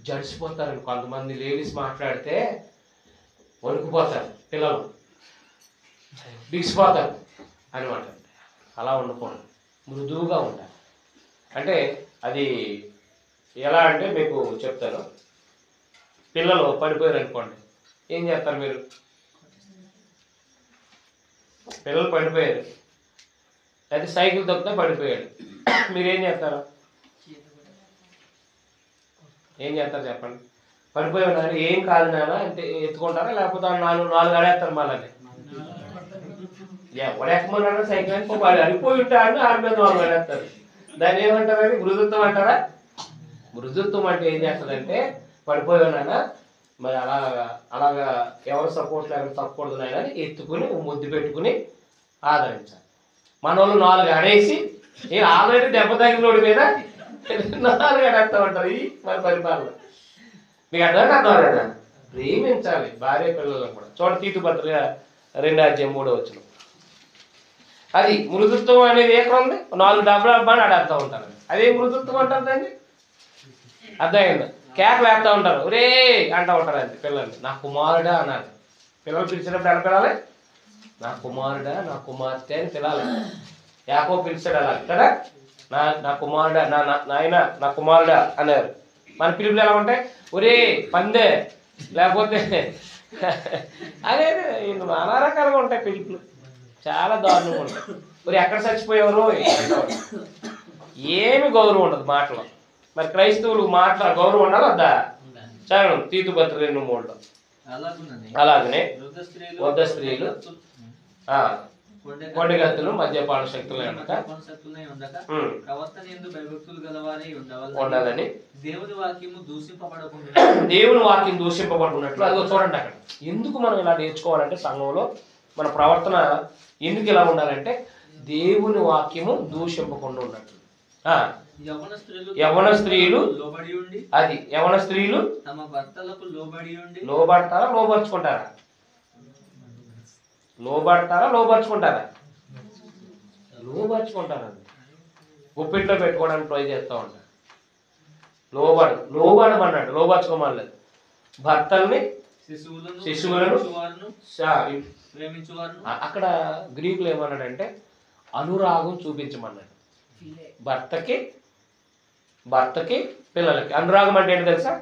జడిసిపోతారు. కొంతమంది లేడీస్ మాట్లాడితే వణుకుపోతారు, పిల్లలు బిగిసిపోతారు అనమాట. అలా ఉండకూడదు, మృదువుగా ఉండాలి. అంటే అది ఎలా అంటే మీకు చెప్తాను. పిల్లలు పడిపోయారు అనుకోండి, ఏం చేస్తారు మీరు? పిల్లలు పడిపోయారు, అయితే సైకిల్ తొక్కితే పడిపోయాడు, మీరేం చేస్తారు? చెప్పండి. పడిపోయాడు ఏం కాదు నాన్న అంటే ఎత్తుకుంటారా, లేకపోతే నాలుగు అడేస్తారు మళ్ళీ? ఎవడెక్కమన్నాడు? సైకిల్ వాడు అడిపోయి ఉంటాడు, ఆడి మీద 4 అడేస్తారు. దాన్ని ఏమంటారని మృదుత్వం అంటారా? మృదుత్వం అంటే ఏం చేస్తుందంటే పడిపోయానైనా మరి అలాగా ఎవరు సపోర్ట్ లేకుండా తప్పకూడదు నాయన అని ఎత్తుకుని ముద్దు పెట్టుకుని ఆదరించాలి. మనోళ్ళు 4 అడేసి నేను ఆల్రెడీ దెబ్బ తగిలోడి మీద 4 అడేస్తా ఉంటారు. ఈ మరి పరిపాలన మీకు అర్థమైనా? ప్రేమించాలి భార్య పిల్లలను కూడా. చూడండి తీతు పత్రిక 2:3 అది మృదుత్వం అనేది ఎక్కడ ఉంది? 4 డబ్బా అని ఆడేస్తూ ఉంటారు. అదే మృదుత్వం అంటారు దాన్ని. అర్థమైందా? కేకలు వేస్తూ ఉంటారు, ఒరే అంటూ ఉంటారు అంతే పిల్లల్ని. నా కుమారుడా అనాలి. పిల్లలు పిలిచినప్పుడు ఎలా పిలాలి? నా కుమారుడా నా కుమార్తె అని పిలాలి. యాకోబు పిలిచాడు అలా కదా, నా కుమారుడా నాయన నా కుమారుడా అన్నారు. మన పిలుపులు ఎలా ఉంటాయి? ఒరే పందే, లేకపోతే అదే నానా రకాలుగా ఉంటాయి పిలుపులు. చాలా దారుణంగా ఉంటాయి. ఒరే ఎక్కడ చచ్చిపోయేవారు ఏమి గౌరవం ఉండదు మాటలో. మరి క్రైస్తవులు మాటల గౌరవం ఉండాలి వద్దా? చదవండి తీతు పత్రిక 2:3. అలాగనే వృద్ధ స్త్రీలు కొండగత్తులు మద్యపాన శక్తులు ఉండాలని దేవుని వాక్యం దూషింపబడుతున్నట్లు అదిగో చూడండి అక్కడ. ఎందుకు మనం ఇలా నేర్చుకోవాలంటే సంఘంలో మన ప్రవర్తన ఎందుకు ఇలా ఉండాలంటే దేవుని వాక్యము దూషింపకుండా ఉన్నట్లు. యవన స్త్రీలు అది యవన స్త్రీలు తమ భర్తలకు లోబడతారా లోబర్చుకుంటారా? లోబర్చుకుంటారా? గుప్పిట్లో పెట్టుకోవడానికి ట్రై చేస్తూ ఉంటారు. లోబడమన్నాడు, లోబర్చుకోమలేదు. భర్తల్ని శిశువులను అక్కడ గ్రీకులు ఏమన్నాడంటే అనురాగం చూపించమన్నాడు. భర్తకి పిల్లలకి అనురాగం అంటే ఏంటి తెలుసా?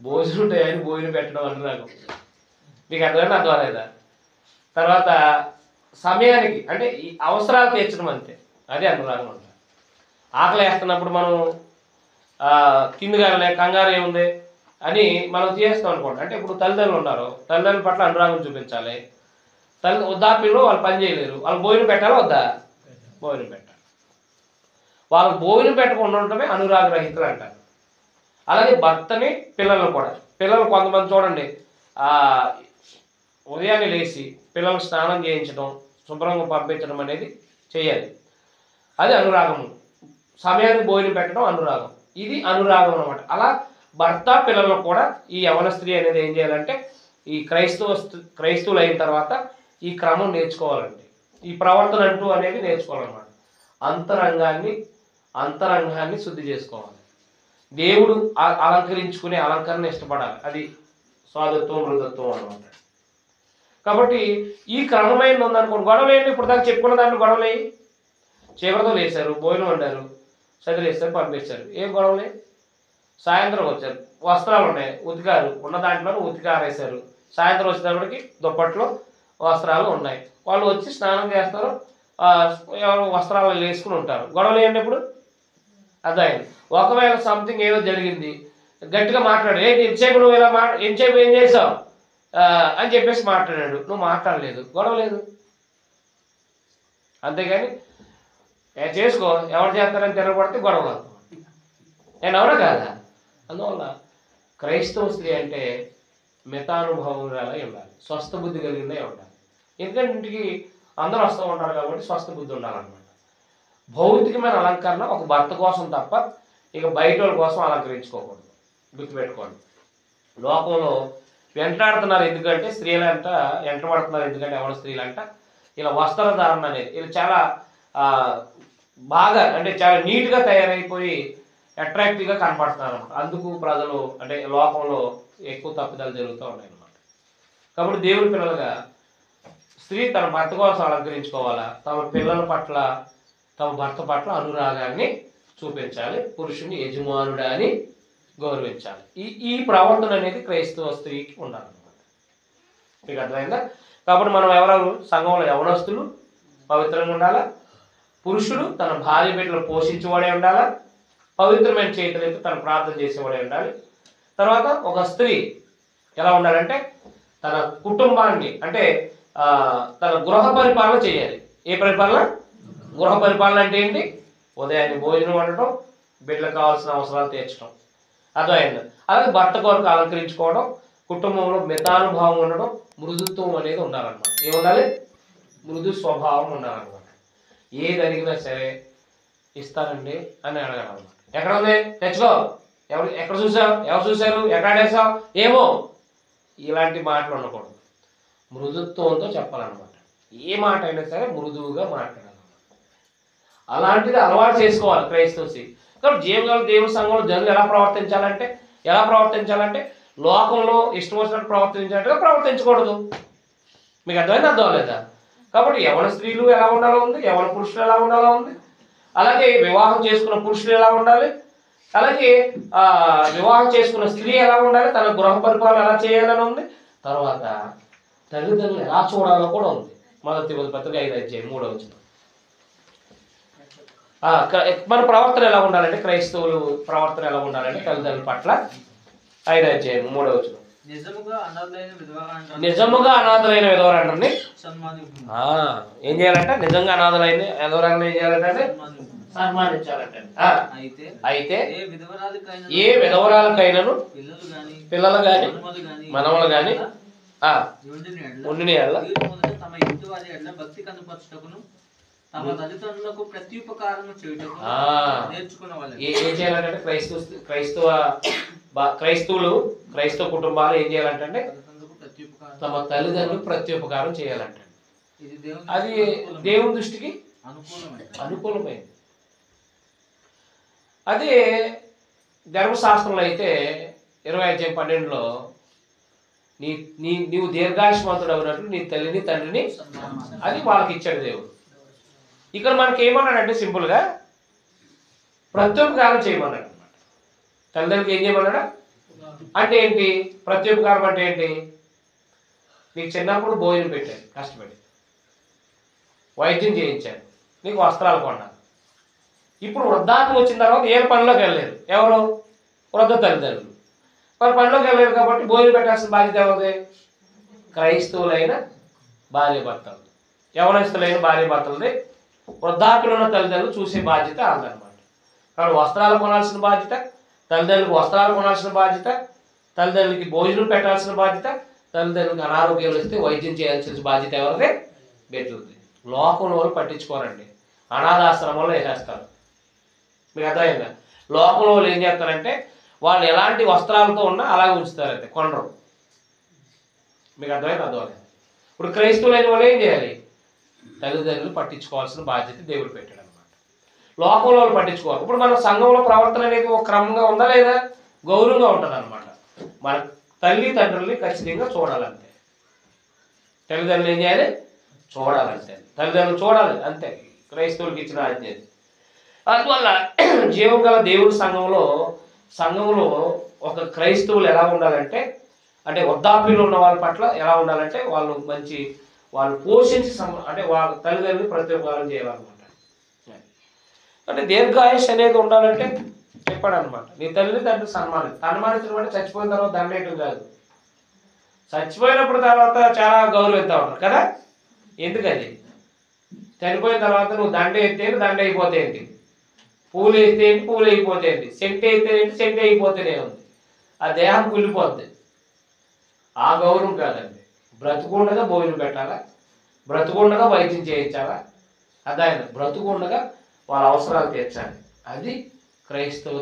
భోజనం ఉంటాయని భోజనం పెట్టడం అనురాగం. మీకు అర్థమైనా అర్థం లేదా? తర్వాత సమయానికి అంటే ఈ అవసరాలు తీర్చడం అంతే, అదే అనురాగం అంట. ఆకలి వేస్తున్నప్పుడు మనం కిందిగానే కంగారు ఏముంది అని మనం చేస్తాం అనుకోండి. అంటే ఇప్పుడు తల్లిదండ్రులు ఉన్నారు, తల్లిదండ్రుల పట్ల అనురాగం చూపించాలి. వృద్ధాప్యంలో వాళ్ళు పని చేయలేరు, వాళ్ళకి భోజనం పెట్టాలా వద్దా? భోజనం పెట్టాలి. వాళ్ళకి భోజనం పెట్టకుండా ఉండటమే అనురాగ రహితులు అంటారు. అలాగే భర్తని పిల్లలను కూడా. పిల్లలు కొంతమంది చూడండి ఉదయాన్నే లేచి పిల్లలకు స్నానం చేయించడం, శుభ్రంగా పంపించడం అనేది చేయాలి. అది అనురాగము. సమయానికి భోజనం పెట్టడం అనురాగం. ఇది అనురాగం అన్నమాట. అలా భర్త పిల్లలకు కూడా ఈ యవన స్త్రీ అనేది ఏం చేయాలంటే ఈ క్రైస్తవులు అయిన తర్వాత ఈ క్రమం నేర్చుకోవాలండి. ఈ ప్రవర్తన అంటూ అనేది నేర్చుకోవాలన్నమాట. అంతరంగాన్ని శుద్ధి చేసుకోవాలి. దేవుడు అలంకరించుకునే అలంకరణ ఇష్టపడాలి. అది స్వాదత్వం మృదత్వం అన్నమాట. కాబట్టి ఈ క్రమమైనది ఉందనుకోండి. గొడవలు ఏంటి? ఇప్పుడు దాకా చెప్పుకున్న దాంట్లో గొడవలు అయ్యి చీకటితో లేచారు, భోజనం వండారు, చదివేస్తారు, పంపించారు, ఏం గొడవలే. సాయంత్రం వచ్చారు, వస్త్రాలు ఉన్నాయి, ఉతికారు, ఉన్న దాంట్లో ఉతికారేశారు. సాయంత్రం వచ్చేటప్పటికి దుప్పట్లో వస్త్రాలు ఉన్నాయి. వాళ్ళు వచ్చి స్నానం చేస్తారు, ఎవరు వస్త్రాలు వేసుకుని ఉంటారు. గొడవలు ఏంటి ఇప్పుడు? అర్థమైంది. ఒకవేళ సంథింగ్ ఏదో జరిగింది, గట్టిగా మాట్లాడు, ఎంతసేపు నువ్వు ఇలా ఎంతసేపు ఏం చేసావు అని చెప్పేసి మాట్లాడాడు, నువ్వు మాట్లాడలేదు, గొడవ లేదు. అంతేగాని చేసుకో ఎవరు చేస్తారని తిరగబడితే గొడవలు. నేను ఎవరా కాదా? అందువల్ల క్రైస్తవ స్త్రీ అంటే మితానుభవములై ఉండాలి, స్వస్థ బుద్ధి కలిగిందే ఉండాలి. ఎందుకంటే ఇంటికి అందరూ వస్తూ ఉంటారు కాబట్టి స్వస్థ బుద్ధి ఉండాలన్నమాట. భౌతికమైన అలంకరణ ఒక భర్త కోసం తప్ప ఇక బయట వాళ్ళ కోసం అలంకరించుకోకూడదు. గుర్తుపెట్టుకోండి. లోకంలో వెంటాడుతున్నారు ఎందుకంటే స్త్రీలంట వెంటబడుతున్నారు ఎందుకంటే ఎవరి స్త్రీలంట ఇలా వస్త్రధారణ అనేది ఇది చాలా బాగా అంటే చాలా నీట్గా తయారైపోయి అట్రాక్టివ్గా కనపడుతున్నారు అన్నమాట. అందుకు ప్రజలు అంటే లోకంలో ఎక్కువ తప్పిదాలు జరుగుతూ ఉన్నాయి అన్నమాట. కాబట్టి దేవుని పిల్లలుగా స్త్రీ తన భర్త కోసం అలంకరించుకోవాలా, తమ పిల్లల పట్ల తమ భర్త పట్ల అనురాగాన్ని చూపించాలి, పురుషుని యజమానుడా అని గౌరవించాలి. ఈ ప్రవర్తన అనేది క్రైస్తవ స్త్రీకి ఉండాలన్నమాట. మీకు అర్థమైందా? కాబట్టి మనం ఎవరెవరు సంఘంలో యవనస్తులు పవిత్రంగా ఉండాలా, పురుషుడు తన భార్య బిడ్డలు పోషించేవాడే ఉండాలా, పవిత్రమైన చేతులైతే తను ప్రార్థన చేసేవాడే ఉండాలి. తర్వాత ఒక స్త్రీ ఎలా ఉండాలంటే తన కుటుంబాన్ని అంటే తన గృహ పరిపాలన చేయాలి. ఏ పరిపాలన? గృహ పరిపాలన అంటే ఏంటి? ఉదయాన్నే భోజనం వండటం, బిడ్డలకు కావాల్సిన అవసరాలు తీర్చడం, అర్థమైంది. అలాగే భర్త కొరకు అలంకరించుకోవడం, కుటుంబంలో మితానుభావం ఉండడం, మృదుత్వం అనేది ఉండాలన్నమాట. ఏముండాలి? మృదు స్వభావం ఉండాలన్నమాట. ఏది అడిగినా సరే ఇస్తానండి అని అడగాలన్నమాట. ఎక్కడ ఉంది? తెచ్చుకో. ఎక్కడ చూసావు? ఎవరు చూశారు? ఎక్కడ ఆడేసావు? ఏమో ఇలాంటి మాటలు ఉండకూడదు. మృదుత్వంతో చెప్పాలన్నమాట. ఏ మాట అయినా సరే మృదువుగా మాట్లాడాలన్నమాట. అలాంటిది అలవాటు చేసుకోవాలి క్రైస్తవుసి. కాబట్టి జీవగల దేవుని సంఘంలో జనులు ఎలా ప్రవర్తించాలంటే లోకంలో ఇష్టం వచ్చినట్టు ప్రవర్తించినట్టుగా ప్రవర్తించకూడదు. మీకు అర్థమైంది? అర్థం లేదా? కాబట్టి యవన స్త్రీలు ఎలా ఉండాలో ఉంది, యవన పురుషులు ఎలా ఉండాలో ఉంది. అలాగే వివాహం చేసుకున్న పురుషులు ఎలా ఉండాలి, అలాగే వివాహం చేసుకున్న స్త్రీ ఎలా ఉండాలి, తన గృహ పరిపాలన ఎలా చేయాలని ఉంది. తర్వాత తల్లిదండ్రులు ఎలా చూడాలో కూడా ఉంది. మొదటి తిమోతి పత్రిక 5:3 మన ప్రవర్తన ఎలా ఉండాలంటే, క్రైస్తవులు ప్రవర్తన ఎలా ఉండాలంటే తల్లిదండ్రుల పట్ల 5:3 నిజముగా అనాథలైన విధవరాండ్రుని ఏం చేయాలంటే, నిజంగా అనాథలైన విధవరాండ్రుని ఏం చేయాలంటే సన్మానించాలంటే. అయితే ఏ విధవరాలకైనను పిల్లలు గాని మనవలు గాని ఉండిన తమ ఇంటి వారి ఎడ్ల భక్తి కనపరచుటకును తమ తల్లిదండ్రులకు ప్రత్యుపకారము చేయుటకు నేర్చుకున్న వాళ్ళు ఏం చేయాలంటే, క్రైస్తవ కుటుంబాలు ఏం చేయాలంటే తమ తల్లిదండ్రులకు ప్రత్యుపకారం చేయాలంటే. అది దేవుని దృష్టికి అనుకూలమైంది. అదే ధర్మశాస్త్రంలో అయితే 20:12 నీవు దీర్ఘాయుష్మంతుడు అన్నట్టు నీ తల్లిని తండ్రిని అది వాళ్ళకి ఇచ్చాడు దేవుడు. ఇక్కడ మనకి ఏమన్నాడంటే సింపుల్గా ప్రత్యుపకారం చేయమన్నాడు అనమాట. తల్లిదండ్రులకి ఏం చేయమన్నాడా అంటే ఏంటి? ప్రత్యుపకారం అంటే ఏంటి? నీకు చిన్నప్పుడు భోజనం పెట్టారు, కష్టపడి వైద్యం చేయించారు, నీకు వస్త్రాలు కొన్నారు. ఇప్పుడు వృద్ధాప్యం వచ్చిన తర్వాత ఏ పనిలోకి వెళ్ళలేరు. ఎవరు? వృద్ధ తల్లిదండ్రులు. మరి పనిలోకి వెళ్ళలేరు కాబట్టి భోజనం పెట్టాల్సిన బాధ్యత ఎవరిది? క్రైస్తవులైన భార్య భర్తలు, యవనస్తులైన భార్య భర్తలది. వృద్ధాప్యంలో ఉన్న తల్లిదండ్రులు చూసే బాధ్యత అందనమాట. కాబట్టి వస్త్రాలు కొనాల్సిన బాధ్యత తల్లిదండ్రులకు, వస్త్రాలు కొనాల్సిన బాధ్యత తల్లిదండ్రులకి, భోజనం పెట్టాల్సిన బాధ్యత తల్లిదండ్రులకు, అనారోగ్యాలు వస్తే వైద్యం చేయాల్సిన బాధ్యత ఎవరిది? బిడ్డలది. లోకంలో వాళ్ళు పట్టించుకోరండి, అనాథాశ్రమంలో వేసేస్తారు. మీకు అర్థమైందా? లోకంలో వాళ్ళు ఏం చేస్తారంటే వాళ్ళు ఎలాంటి వస్త్రాలతో ఉన్నా అలాగే ఉంచుతారంటే, కొనరు. మీకు అర్థమైంది? అర్థమైంది. ఇప్పుడు క్రైస్తవులైన వాళ్ళు ఏం చేయాలి? తల్లిదండ్రులు పట్టించుకోవాల్సిన బాధ్యత దేవుడు పెట్టాడు అనమాట. లోకంలో వాళ్ళు పట్టించుకోవాలి. ఇప్పుడు మన సంఘంలో ప్రవర్తన అనేది ఒక క్రమంగా ఉందా లేదా? గౌరవంగా ఉంటుంది అనమాట. మన తల్లి తండ్రుల్ని ఖచ్చితంగా చూడాలంతే. తల్లిదండ్రులు ఏం చేయాలి? చూడాలంతే. తల్లిదండ్రులు చూడాలి అంతే. క్రైస్తవులకు ఇచ్చిన ఆజ్ఞ. అందువల్ల జీవం గల దేవుడి సంఘంలో ఒక క్రైస్తవులు ఎలా ఉండాలంటే, అంటే వృద్ధాప్యంలో ఉన్న వాళ్ళ పట్ల ఎలా ఉండాలంటే వాళ్ళు పోషించి అంటే వాళ్ళ తల్లిదండ్రులు ప్రత్యుపకారం చేయాలన్నమాట. అంటే దీర్ఘాయుష్ అనేది ఉండాలంటే చెప్పాడు అనమాట. నీ తండ్రి సన్మానించడం అంటే చచ్చిపోయిన తర్వాత దండేయటం కాదు. చచ్చిపోయినప్పుడు తర్వాత చాలా గౌరవిస్తూ ఉంటారు కదా. ఎందుకది? చనిపోయిన తర్వాత నువ్వు దండ ఎత్తే దండ అయిపోతే ఏంటి, పూలు వేస్తే ఏంటి, పూలు అయిపోతే ఏంటి, సెంట్ అయితే ఏంటి, సెంట్ అయిపోతేనే ఉంది. ఆ దేహం కుళ్ళిపోద్ది. ఆ గౌరవం కాదండి. బ్రతుకుండగా భోజనం పెట్టాలా, బ్రతుకుండగా వైద్యం చేయించాలా, అదాయన బ్రతుకుండగా వాళ్ళ అవసరాలు తీర్చాలి. అది క్రైస్తవులు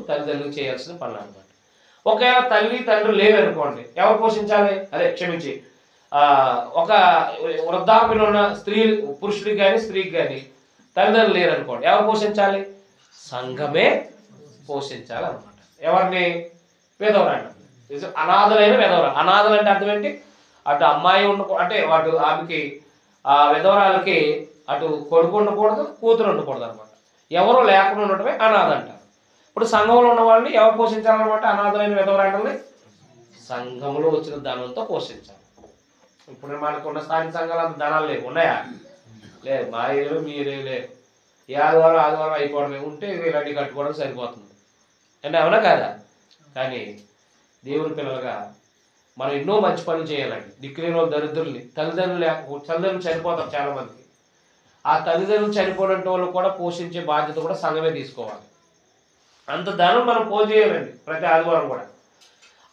తల్లిదండ్రులు చేయాల్సిన పనులు అనమాట. ఒకవేళ తల్లి తండ్రులు లేవనుకోండి, ఎవరు పోషించాలి? క్షమించి ఒక వృద్ధాప్యంలో ఉన్న పురుషుడికి కానీ స్త్రీకి కానీ తల్లిదండ్రులు లేరనుకోండి, ఎవరు పోషించాలి? సంఘమే పోషించాలన్నమాట. ఎవరిని? విధవరాండి. అనాథలైన విధవరాలు. అనాథలు అంటే అర్థం ఏంటి? అటు అమ్మాయి అంటే ఆమెకి ఆ విధవరాలకి అటు కొడుకు ఉండకూడదు, కూతురు ఉండకూడదు అనమాట. ఎవరు లేకుండా ఉండటమే అనాథ అంటారు. ఇప్పుడు సంఘంలో ఉన్న వాళ్ళని ఎవరు పోషించాలన్నమాట? అనాథలైన విధవరాండ్రుల్ని సంఘంలో వచ్చిన ధనంతో పోషించాలి. ఇప్పుడు మనకు ఉన్న స్థానిక సంఘాలు అంత ధనాలు లేవు. ఉన్నాయా? లేదు. మా ఏరియాలో మీ ఏరియా లేవు. ఏ ఆదివారం అయిపోవడమే ఉంటే ఇలాంటి కట్టుకోవడం సరిపోతుంది అంటే అవునా కాదా? కానీ దేవుని పిల్లలుగా మనం ఎన్నో మంచి పనులు చేయాలండి. దిక్కులేని వాళ్ళు, దరిద్రుల్ని, తల్లిదండ్రులు చనిపోతారు చాలామందికి. ఆ తల్లిదండ్రులు చనిపోయిన వాళ్ళు కూడా పోషించే బాధ్యత కూడా సంఘమే తీసుకోవాలి. అంత ధనం మనం పోజేయాలండి ప్రతి ఆదివారం కూడా.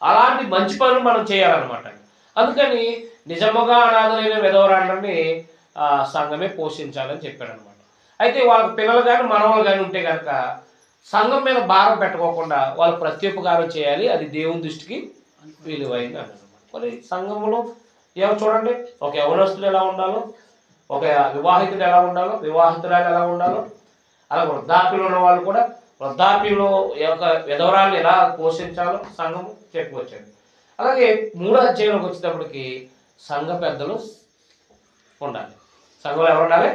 అలాంటి మంచి పనులు మనం చేయాలన్నమాట. అందుకని నిజముగా అనాథలైన విధవరాళ్ళని సంఘమే పోషించాలని చెప్పాడు అనమాట. అయితే వాళ్ళకి పిల్లలు కానీ మనవాళ్ళు కానీ ఉంటే కనుక సంఘం మీద భారం పెట్టుకోకుండా వాళ్ళు ప్రత్యుపకారం చేయాలి, అది దేవుని దృష్టికి విలువైంది అన్నమాట. మరి సంఘంలో ఏమో చూడండి, ఒక యవనస్తులు ఎలా ఉండాలో, ఒక వివాహితుడు ఎలా ఉండాలో, వివాహితురాలు ఎలా ఉండాలో, అలా వృద్ధాప్యంలో ఉన్న వాళ్ళు కూడా వృద్ధాప్యంలో యొక్క విధవరాలను ఎలా పోషించాలో సంఘం చెప్పుకొచ్చాడు. అలాగే 3వ అధ్యాయంలోకి వచ్చేటప్పటికి సంఘ పెద్దలు ఉండాలి. సంఘంలో ఎవరు ఉండాలి?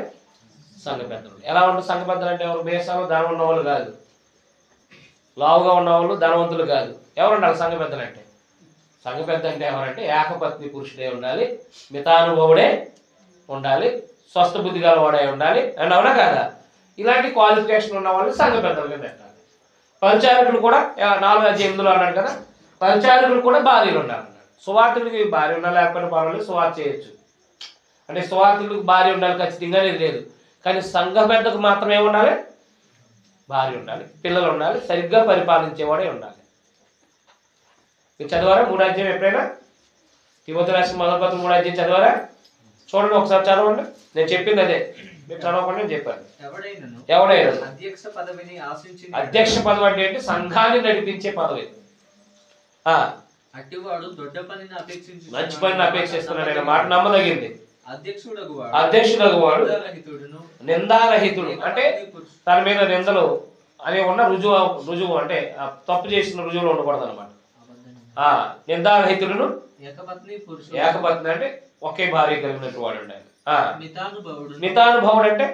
సంఘ పెద్దలు. ఎలా ఉంటుంది సంఘ పెద్దలు అంటే? ఎవరు? బేసాలు ధనం ఉన్నవాళ్ళు కాదు, లావుగా ఉన్నవాళ్ళు ధనవంతులు కాదు. ఎవరు ఉండాలి సంఘ పెద్దలు అంటే? సంఘ పెద్ద అంటే ఎవరంటే ఏకపత్ని పురుషుడే ఉండాలి, మితానుభవుడే ఉండాలి, స్వస్థ బుద్ధి గలవాడే ఉండాలి అని, అవునా కాదా? ఇలాంటి క్వాలిఫికేషన్ ఉన్న వాళ్ళు సంఘ పెద్దలుగా పెట్టాలి. పరిచారకులు కూడా 4వ అధ్యాయంలో అన్నాడు కదా, పరిచారకులు కూడా భార్యలు ఉండాలన్నాడు. సువార్తులకి భార్య ఉండాలి, లేకపోతే పర్వాలేదు, సువార్త చేయొచ్చు. అంటే సువార్తులకు భార్య ఉండాలి ఖచ్చితంగా అనేది లేదు, కానీ సంఘ పెద్దకు మాత్రమే ఉండాలి, భార్య ఉండాలి, పిల్లలు ఉండాలి, సరిగ్గా పరిపాలించేవాడే ఉండాలి. మీరు చదివారా 3వ అధ్యాయం ఎప్పుడైనా? తిమోతి రాసిన 1వ పత్రిక 3వ అధ్యాయం చదివారా? చూడండి ఒకసారి చదవండి. నేను చెప్పింది అదే, మీరు చదవకుండా నేను చెప్పాను. ఎవడైనా అధ్యక్ష పదవి అంటే ఏంటి? సంఘాన్ని నడిపించే పదవి. మంచి పనిని అపేక్షిస్తున్నాడు, మాట నమ్మదగింది. అధ్యక్షుడగు వాడు నిందారహితుడు, అంటే తన మీద నిందలు అనే ఉన్న రుజువు అంటే తప్పు చేసిన రుజువులు ఉండకూడదు అనమాట. నిందారహితుడును ఏకపత్ని అంటే ఒకే భార్య కలిగినట్టు వాడు ఉండాలి. మితానుభవుడు అంటే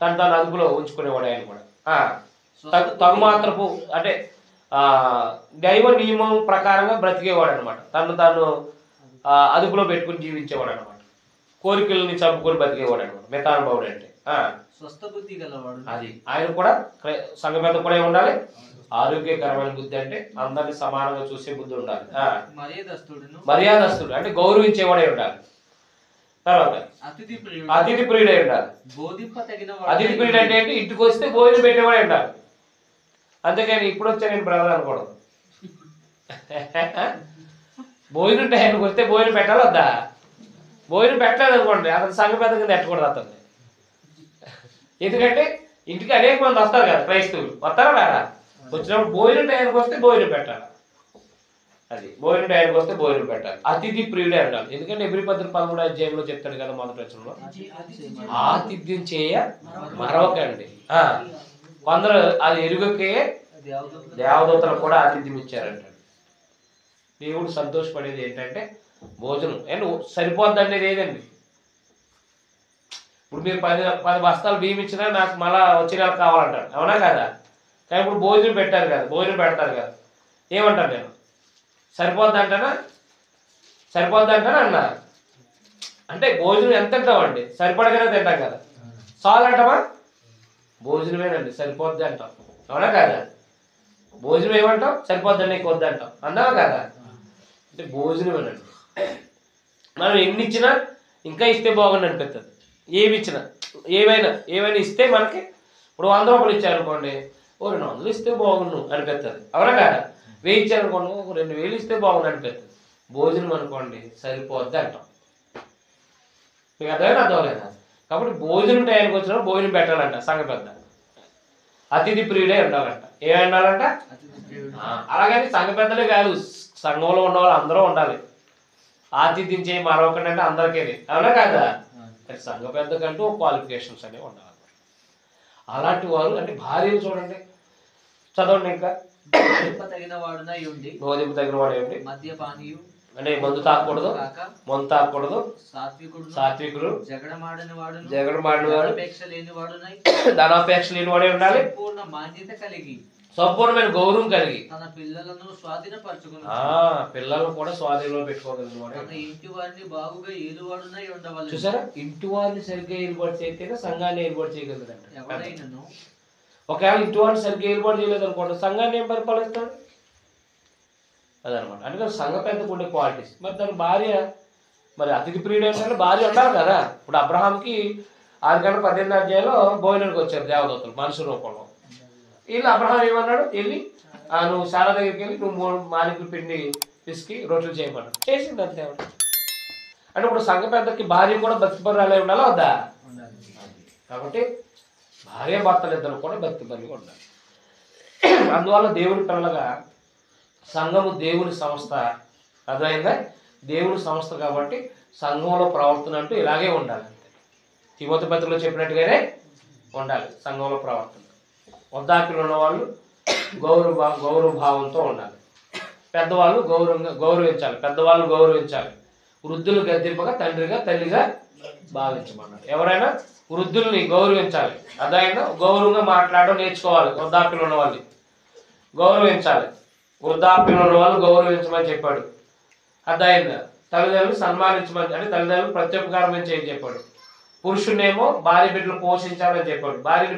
తను అదుపులో ఉంచుకునేవాడు. ఆయన కూడా తగుమాత్రపు అంటే దైవ నియమం ప్రకారంగా బ్రతికేవాడు అనమాట. తను అదుపులో పెట్టుకుని జీవించేవాడు అనమాట. కోరికల్ని చంపుకొని బతికేవాడు అనమాట మితానుభవుడు అంటే. స్వస్థ బుద్ధి గలవాడు, అది ఆయన కూడా సంఘ మీద కూడా ఉండాలి. ఆరోగ్యకరమైన బుద్ధి అంటే అందరిని సమానంగా చూసే బుద్ధి ఉండాలి. మర్యాదస్తుడు అంటే గౌరవించేవాడే ఉండాలి. తర్వాత అతిథి ప్రియుడై ఉండాలి. అతిథి ప్రియుడు అంటే ఏంటి? ఇంటికి వస్తే భోజనం పెట్టేవాడే ఉండాలి. అంతేకాని ఇప్పుడు వచ్చా నేను బ్రదర్ అనుకోవడం. భోజనం టైంకి వస్తే భోజనం పెట్టాలి వద్దా? భోజనం పెట్టలేదు అనుకోండి, అతను సంఘ పెద్ద కింద ఎట్టకూడదు అతన్ని. ఎందుకంటే ఇంటికి అనేక మంది వస్తారు కదా, క్రైస్తవులు వస్తారా రారా? వచ్చినప్పుడు భోజనం టైంకి వస్తే భోజనం పెట్టాలి. అది భోజనం టైంకి వస్తే భోజనం పెట్టాలి. అతిథి ప్రియుడే ఉండాలి. ఎందుకంటే ఎబ్రీ పత్రిక 13వ అధ్యాయంలో చెప్తాడు కదా మొదటి వచనంలో, ఆతిథ్యం చేయ మరొకండి. కొందరు అది ఎరుగకే దేవదూతలు కూడా ఆతిథ్యం ఇచ్చారంటాడు. దేవుడు సంతోషపడేది ఏంటంటే భోజనం. అండ్ సరిపోద్ది అనేది ఏదండి? ఇప్పుడు మీరు 10 బస్తాలు బియ్యం ఇచ్చినా నాకు మళ్ళా వచ్చే నెలకు కావాలంటారు, అవునా కదా? కానీ ఇప్పుడు భోజనం పెట్టారు కదా, భోజనం పెడతారు కదా, ఏమంటారు? నేను సరిపోద్ది అంటానా అన్నా? అంటే భోజనం ఎంత తింటామండి? సరిపడగానే తింటాం కదా. చాలు అంటామా? భోజనమేనండి, సరిపోద్ది అంటాం, అవునా కదా? భోజనం ఏమంటాం? సరిపోద్ది నీకు వద్దు అంటాం, అన్నావా కదా? అంటే భోజనమేనండి. మనం ఎన్ని ఇచ్చినా ఇంకా ఇస్తే బాగుండి అనిపిస్తుంది. ఏమి ఇచ్చినా ఏమైనా ఇస్తే మనకి ఇప్పుడు 100 రూపాయలు ఇచ్చారనుకోండి, 200 ఇస్తే బాగుండు అనిపిస్తుంది, అవునా కదా? 1000 ఇచ్చారనుకోండి, 2000 ఇస్తే బాగుండు అనిపిస్తుంది. భోజనం అనుకోండి సరిపోద్ది అంటాం. మీకు అర్థమలేదా? కాబట్టి భోజనం టైంకి వచ్చినప్పుడు భోజనం పెట్టాలంట సంఘ పెద్ద. అతిథి ప్రియుడే ఉండాలంట. ఏమై ఉండాలంట? అలాగని సంఘ పెద్దలే కాదు, సంఘంలో ఉన్న వాళ్ళు అందరూ ఉండాలి. ఆతిథ్యం చేయి మరొకటి అంటే అందరికీ, అవునా కదా? సంఘ పెద్దకంటూ క్వాలిఫికేషన్స్ అనేవి ఉండాలి. అలాంటి వారు అంటే భార్యలు చూడండి, చదవండి ఇంకా. తగిన వాడునై ఉండి, మద్యపానీయు అంటే మందు తాకూడదు, సాత్వికుడు, జగడమాడిన వాడు, ధనాపేక్ష లేని వాడే ఉండాలి. పూర్ణ మాన్యత కలిగి, సంపూర్ణమైన గౌరవం కలిగి, తన పిల్లలను స్వాధీనపరచుకుని పిల్లలను కూడా స్వాధీనంలో పెట్టుకోగలిగిన, ఇంటి వారిని బాగుగా ఏలువాడునై ఉండవాలి. చూసారా? ఇంటి వారిని సరిగ్గా ఏర్పాటు చేస్తేనే సంఘాన్ని ఏర్పాటు చేయగలదంట. ఎవరైనా ఒకవేళ ఇంటి వారిని సరిగ్గా ఏర్పాటు చేయలేదు అనుకోండి, సంఘాన్ని ఏం పరిపాలిస్తాడు? అదనమాట. అందుకని సంఘ పెద్దకు ఉండే క్వాలిటీస్. మరి తన భార్య మరి అతిథి ప్రియుడు అంటే భార్య ఉండాలి కదా. ఇప్పుడు అబ్రహాంకి 6:18 అధ్యాయంలో భోజనానికి వచ్చారు దేవదూతలు మనుషు రూపంలో. వీళ్ళు అబ్రహాం ఏమన్నాడు, వెళ్ళి నువ్వు శాల దగ్గరికి వెళ్ళి నువ్వు 3 మానికలు పిండి పిసికి రొట్టెలు చేయమన్నాడు. చేసింది అంతే. అంటే ఇప్పుడు సంఘ పెద్దకి భార్య కూడా భక్తిపరురాలే ఉండాలా వద్దా? కాబట్టి భార్య భర్తలు ఇద్దరు కూడా భక్తిపరులుగా ఉండాలి. అందువల్ల దేవుని పిల్లలుగా సంఘము దేవుని సంస్థ, అర్థమైందా? దేవుని సంస్థ కాబట్టి సంఘంలో ప్రవర్తన అంటూ ఇలాగే ఉండాలి. తిమోతి పత్రికలో చెప్పినట్టుగానే ఉండాలి సంఘంలో ప్రవర్తన. వృద్ధాప్యులు ఉన్నవాళ్ళు గౌరవభావంతో ఉండాలి. పెద్దవాళ్ళు గౌరవించాలి, పెద్దవాళ్ళు గౌరవించాలి. వృద్ధులు గద్దింపగా తండ్రిగా తల్లిగా భావించమన్నారు. ఎవరైనా వృద్ధుల్ని గౌరవించాలి, అదైనా గౌరవంగా మాట్లాడడం నేర్చుకోవాలి. వృద్ధాప్యులు ఉన్న వాళ్ళు గౌరవించాలి, వృద్ధాప్యులు ఉన్న వాళ్ళు గౌరవించమని చెప్పాడు. అదైనా తల్లిదండ్రులు సన్మానించమని, అంటే తల్లిదండ్రులు ప్రత్యుపకారం చేయని చెప్పాడు. పురుషునేమో భార్య బిడ్డలు పోషించాలని చెప్పాడు. భార్య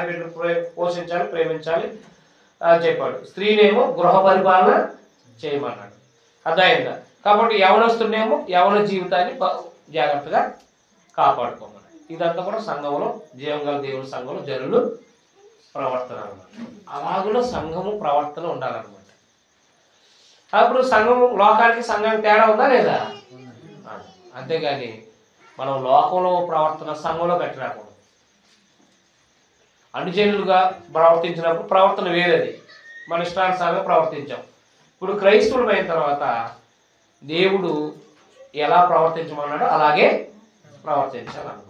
బిడ్డలు పోషించాలి, ప్రేమించాలి అని చెప్పాడు. స్త్రీనేమో గృహ పరిపాలన చేయమన్నాడు. అదైందా? కాబట్టి యవనస్తునేమో యవన జీవితాన్ని జాగ్రత్తగా కాపాడుకోమన్నాడు. ఇదంతా కూడా సంఘంలో, జీవం గల దేవుని సంఘంలో జనులు ప్రవర్తన అన్నమాట. అలాగులో సంఘము ప్రవర్తన ఉండాలన్నమాట. అప్పుడు సంఘము లోకానికి సంఘానికి తేడా ఉందా లేదా? అంతేగాని మనం లోకంలో ప్రవర్తన సంఘంలో పెట్టినప్పుడు అనుజనులుగా ప్రవర్తించినప్పుడు ప్రవర్తన వేరేది, మన ఇష్టానుసారంగా ప్రవర్తించాం. ఇప్పుడు క్రైస్తవులు అయిన తర్వాత దేవుడు ఎలా ప్రవర్తించమన్నాడో అలాగే ప్రవర్తించాలన్నమాట.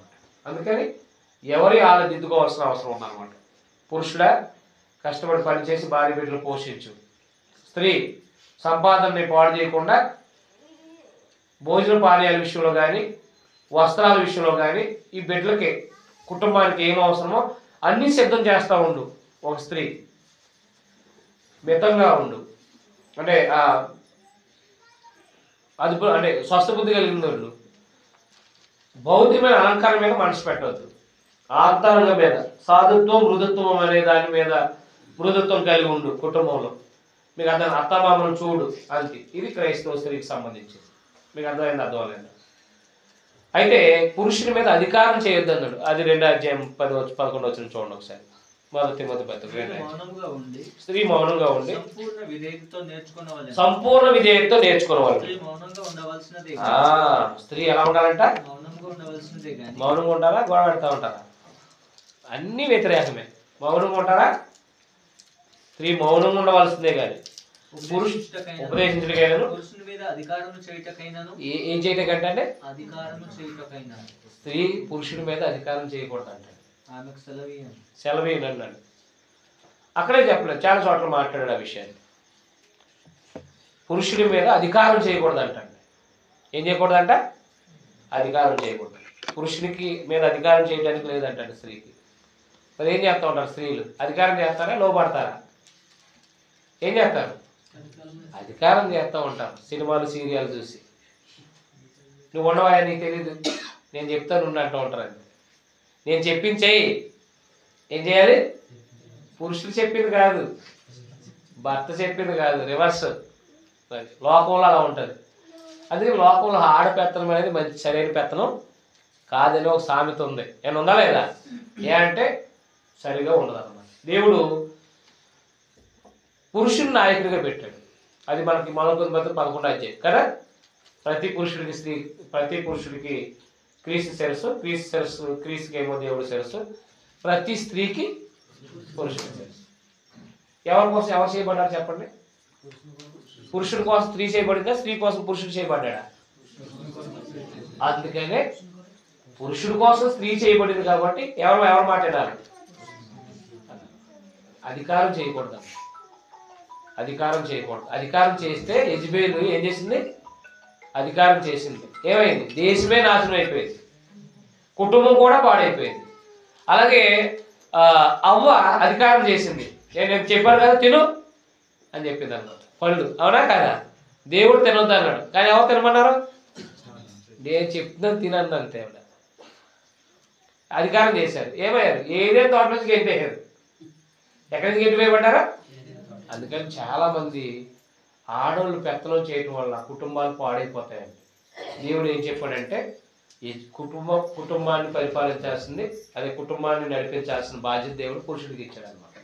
అందుకని ఎవరి ఆలోచించుకోవాల్సిన అవసరం ఉందన్నమాట. పురుషుడా కష్టపడి పనిచేసి భార్య బిడ్డలు పోషించు. స్త్రీ సంపాదనని పాడు చేయకుండా భోజన పానీయాల విషయంలో కానీ, వస్త్రాల విషయంలో కానీ, ఈ బిడ్డలకి కుటుంబానికి ఏం అవసరమో అన్నీ సిద్ధం చేస్తూ ఉండు. ఒక స్త్రీ మితంగా ఉండు, అంటే అదుపు, అంటే స్వస్థ బుద్ధి కలిగిన వాళ్ళు. భౌతికమైన అలంకారం మీద మనసు పెట్టవద్దు. ఆంతరంగ మీద సాధుత్వం, మృదుత్వం అనే దాని మీద మృదుత్వం కలిగి ఉండు. కుటుంబంలో మీకు అత్తమామను చూడు అంతే. ఇది క్రైస్తవ స్త్రీకి సంబంధించింది. మీకు అర్థమైంది? అర్థమలేదు. అయితే పురుషుని మీద అధికారం చేయొద్దు అన్నాడు. అది 2 అధ్యాయం 10-11 వచ్చిన చూడండి ఒకసారి. మొదటి తిమోతి పత్రిక. స్త్రీ మౌనంగా ఉండి సంపూర్ణ విధేయతతో నేర్చుకోవాలి. స్త్రీ ఎలా ఉండాలంట? మౌనంగా ఉంటారా, గొడవ పెడతా ఉంటారా? అన్ని వ్యతిరేకమే. మౌనంగా ఉంటారా? స్త్రీ మౌనంగా ఉండవలసిందే కానీ ఉపదేశించటకైనాను, ఏం చేయటకంటే స్త్రీ పురుషుడి మీద అధికారం చేయకూడదు అంటే సెలవీయను అన్నాడు. అక్కడే చెప్పలేదు, చాలా చోట్ల మాట్లాడాడు ఆ విషయాన్ని. పురుషుడి మీద అధికారం చేయకూడదు అంటండి. ఏం చేయకూడదంట? అధికారం చేయకూడదు. పురుషునికి మీద అధికారం చేయడానికి లేదంటండి స్త్రీకి. మరి ఏం చేస్తూ ఉంటారు స్త్రీలు? అధికారం చేస్తారా, లోపడతారా? ఏం చేస్తారు? అధికారం చేస్తూ ఉంటారు. సినిమాలు, సీరియల్ చూసి నువ్వు ఉండవా, నీకు తెలీదు, నేను చెప్తాను ఉండి అంటూ ఉంటారు. నేను చెప్పింది చెయ్యి. ఏం చేయాలి? పురుషులు చెప్పింది కాదు, భర్త చెప్పింది కాదు, రివర్స్. లోకంలో అలా ఉంటుంది. అది లోకంలో ఆడపెత్తనం అనేది మంచి సరైన పెత్తనం కాదని ఒక సామెత ఉంది. ఏమన్నా ఉందా లేదా? ఏ అంటే సరిగా ఉండదు అన్నమాట. దేవుడు పురుషుని నాయకుడిగా పెట్టాడు. అది మనకి మొదటి 11 అధ్యాయం కదా. ప్రతి పురుషుడికి క్రీస్తు శిరస్సు, క్రీస్తుకి ఏమో దేవుడు శిరస్సు, ప్రతి స్త్రీకి పురుషుడి శిరస్సు. ఎవరి కోసం ఎవరు చేయబడ్డారు చెప్పండి? పురుషుడి కోసం స్త్రీ చేయబడిందా, స్త్రీ కోసం పురుషుడు చేయబడ్డా? అందుకనే పురుషుడి కోసం స్త్రీ చేయబడింది కాబట్టి ఎవరు మాట్లాడాలి? అధికారం చేయకూడదు. అధికారం చేస్తే యెజబెలు ఏం చేసింది? అధికారం చేసింది. ఏమైంది? దేశమే నాశనం అయిపోయింది, కుటుంబం కూడా పాడైపోయింది. అలాగే అవ్వ అధికారం చేసింది. నేను చెప్పాను కదా తిను అని చెప్పింది అన్నమాట. పళ్ళు, అవునా కదా? దేవుడు తినొద్దు అన్నాడు, కానీ ఎవరు తినమన్నారు? నేను చెప్తున్నాను తినండి అంతే. అధికారం చేశారు. ఏమయ్యారు? ఏదేం తోట నుంచి గెంటేయారు. ఎక్కడి నుంచి గెంటిపోయబడ్డారా? అందుకని చాలామంది ఆడవాళ్ళు పెత్తనం చేయడం వల్ల కుటుంబాలు పాడైపోతాయండి. దేవుడు ఏం చెప్పాడంటే ఈ కుటుంబాన్ని పరిపాలించాల్సింది, అదే కుటుంబాన్ని నడిపించాల్సిన బాధ్యత దేవుడు పురుషుడికి ఇచ్చాడు అనమాట.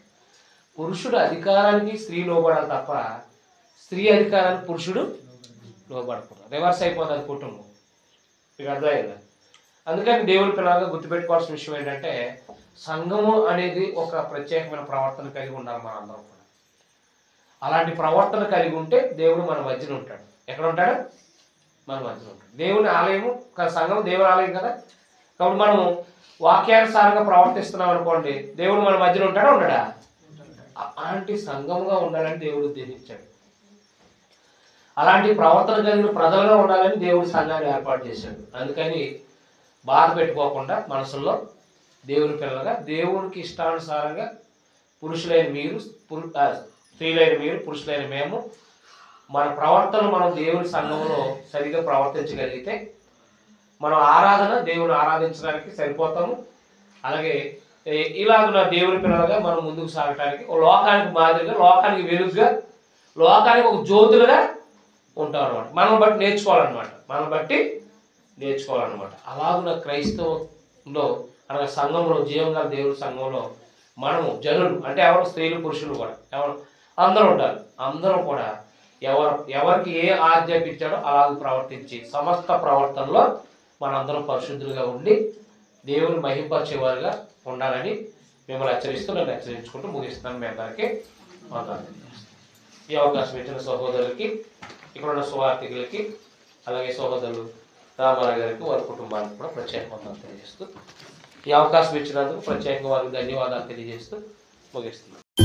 పురుషుడు అధికారానికి స్త్రీ లోబడాలి తప్ప స్త్రీ అధికారానికి పురుషుడు లోబడకూడదు. రివర్స్ అయిపోతుంది కుటుంబం. మీకు అర్థమైందా? అందుకని దేవుడి పిల్లలుగా గుర్తుపెట్టుకోవాల్సిన విషయం ఏంటంటే సంఘము అనేది ఒక ప్రత్యేకమైన ప్రవర్తన కలిగి ఉండాలి. మనందరం కూడా అలాంటి ప్రవర్తన కలిగి ఉంటే దేవుడు మన మధ్యన ఉంటాడు. ఎక్కడ ఉంటాడు? మన మధ్యన ఉంటాడు. దేవుని ఆలయము, సంఘం దేవుని ఆలయం కదా. కాబట్టి మనము వాక్యానుసారంగా ప్రవర్తిస్తున్నాం అనుకోండి, దేవుడు మన మధ్యన ఉంటాడా? ఉండడా? అలాంటి సంఘముగా ఉండాలని దేవుడు ఉద్దేశించాడు. అలాంటి ప్రవర్తన కలిగిన ప్రజలుగా ఉండాలని దేవుడు సంఘాన్ని ఏర్పాటు చేశాడు. అందుకని బాధ పెట్టుకోకుండా మనసుల్లో దేవుని పిల్లలుగా దేవునికి ఇష్టానుసారంగా పురుషులైన మీరు, స్త్రీలైన మీరు, పురుషులైన మేము మన ప్రవర్తన మనం దేవుని సంఘంలో సరిగా ప్రవర్తించగలిగితే మనం ఆరాధన దేవుని ఆరాధించడానికి సరిపోతాము. అలాగే ఇలాగ దేవుని పిల్లలుగా మనం ముందుకు సాగటానికి లోకానికి మాదిరిగా, లోకానికి వెలుగుగా, లోకానికి ఒక జ్యోతులుగా ఉంటాం అనమాట. మనం బట్టి నేర్చుకోవాలన్నమాట. అలాగున్న క్రైస్తవంలో అనగా సంఘంలో, జీవంగా దేవుని సంఘంలో మనము జనులు అంటే ఎవరు? స్త్రీలు, పురుషులు కూడా అందరూ ఉంటారు. అందరూ కూడా ఎవరికి ఏ ఆజ్ఞాపించాడో అలాగ ప్రవర్తించి సమస్త ప్రవర్తనలో మనందరం పరిశుద్ధులుగా ఉండి దేవుని మహింపరిచేవారుగా ఉండాలని మిమ్మల్ని నన్ను హెచ్చరించుకుంటూ ముగిస్తున్నాను. మీ అందరికీ వందనాలు. ఈ అవకాశం ఇచ్చిన సహోదరులకి, ఇక్కడ ఉన్న సువార్థికులకి, అలాగే సహోదరులు రామారావు గారికి, వారి కుటుంబానికి కూడా ప్రత్యేక వందనాలు తెలియజేస్తూ, ఈ అవకాశం ఇచ్చినందుకు ప్రత్యేకంగా వారికి ధన్యవాదాలు తెలియజేస్తూ ముగిస్తున్నాను.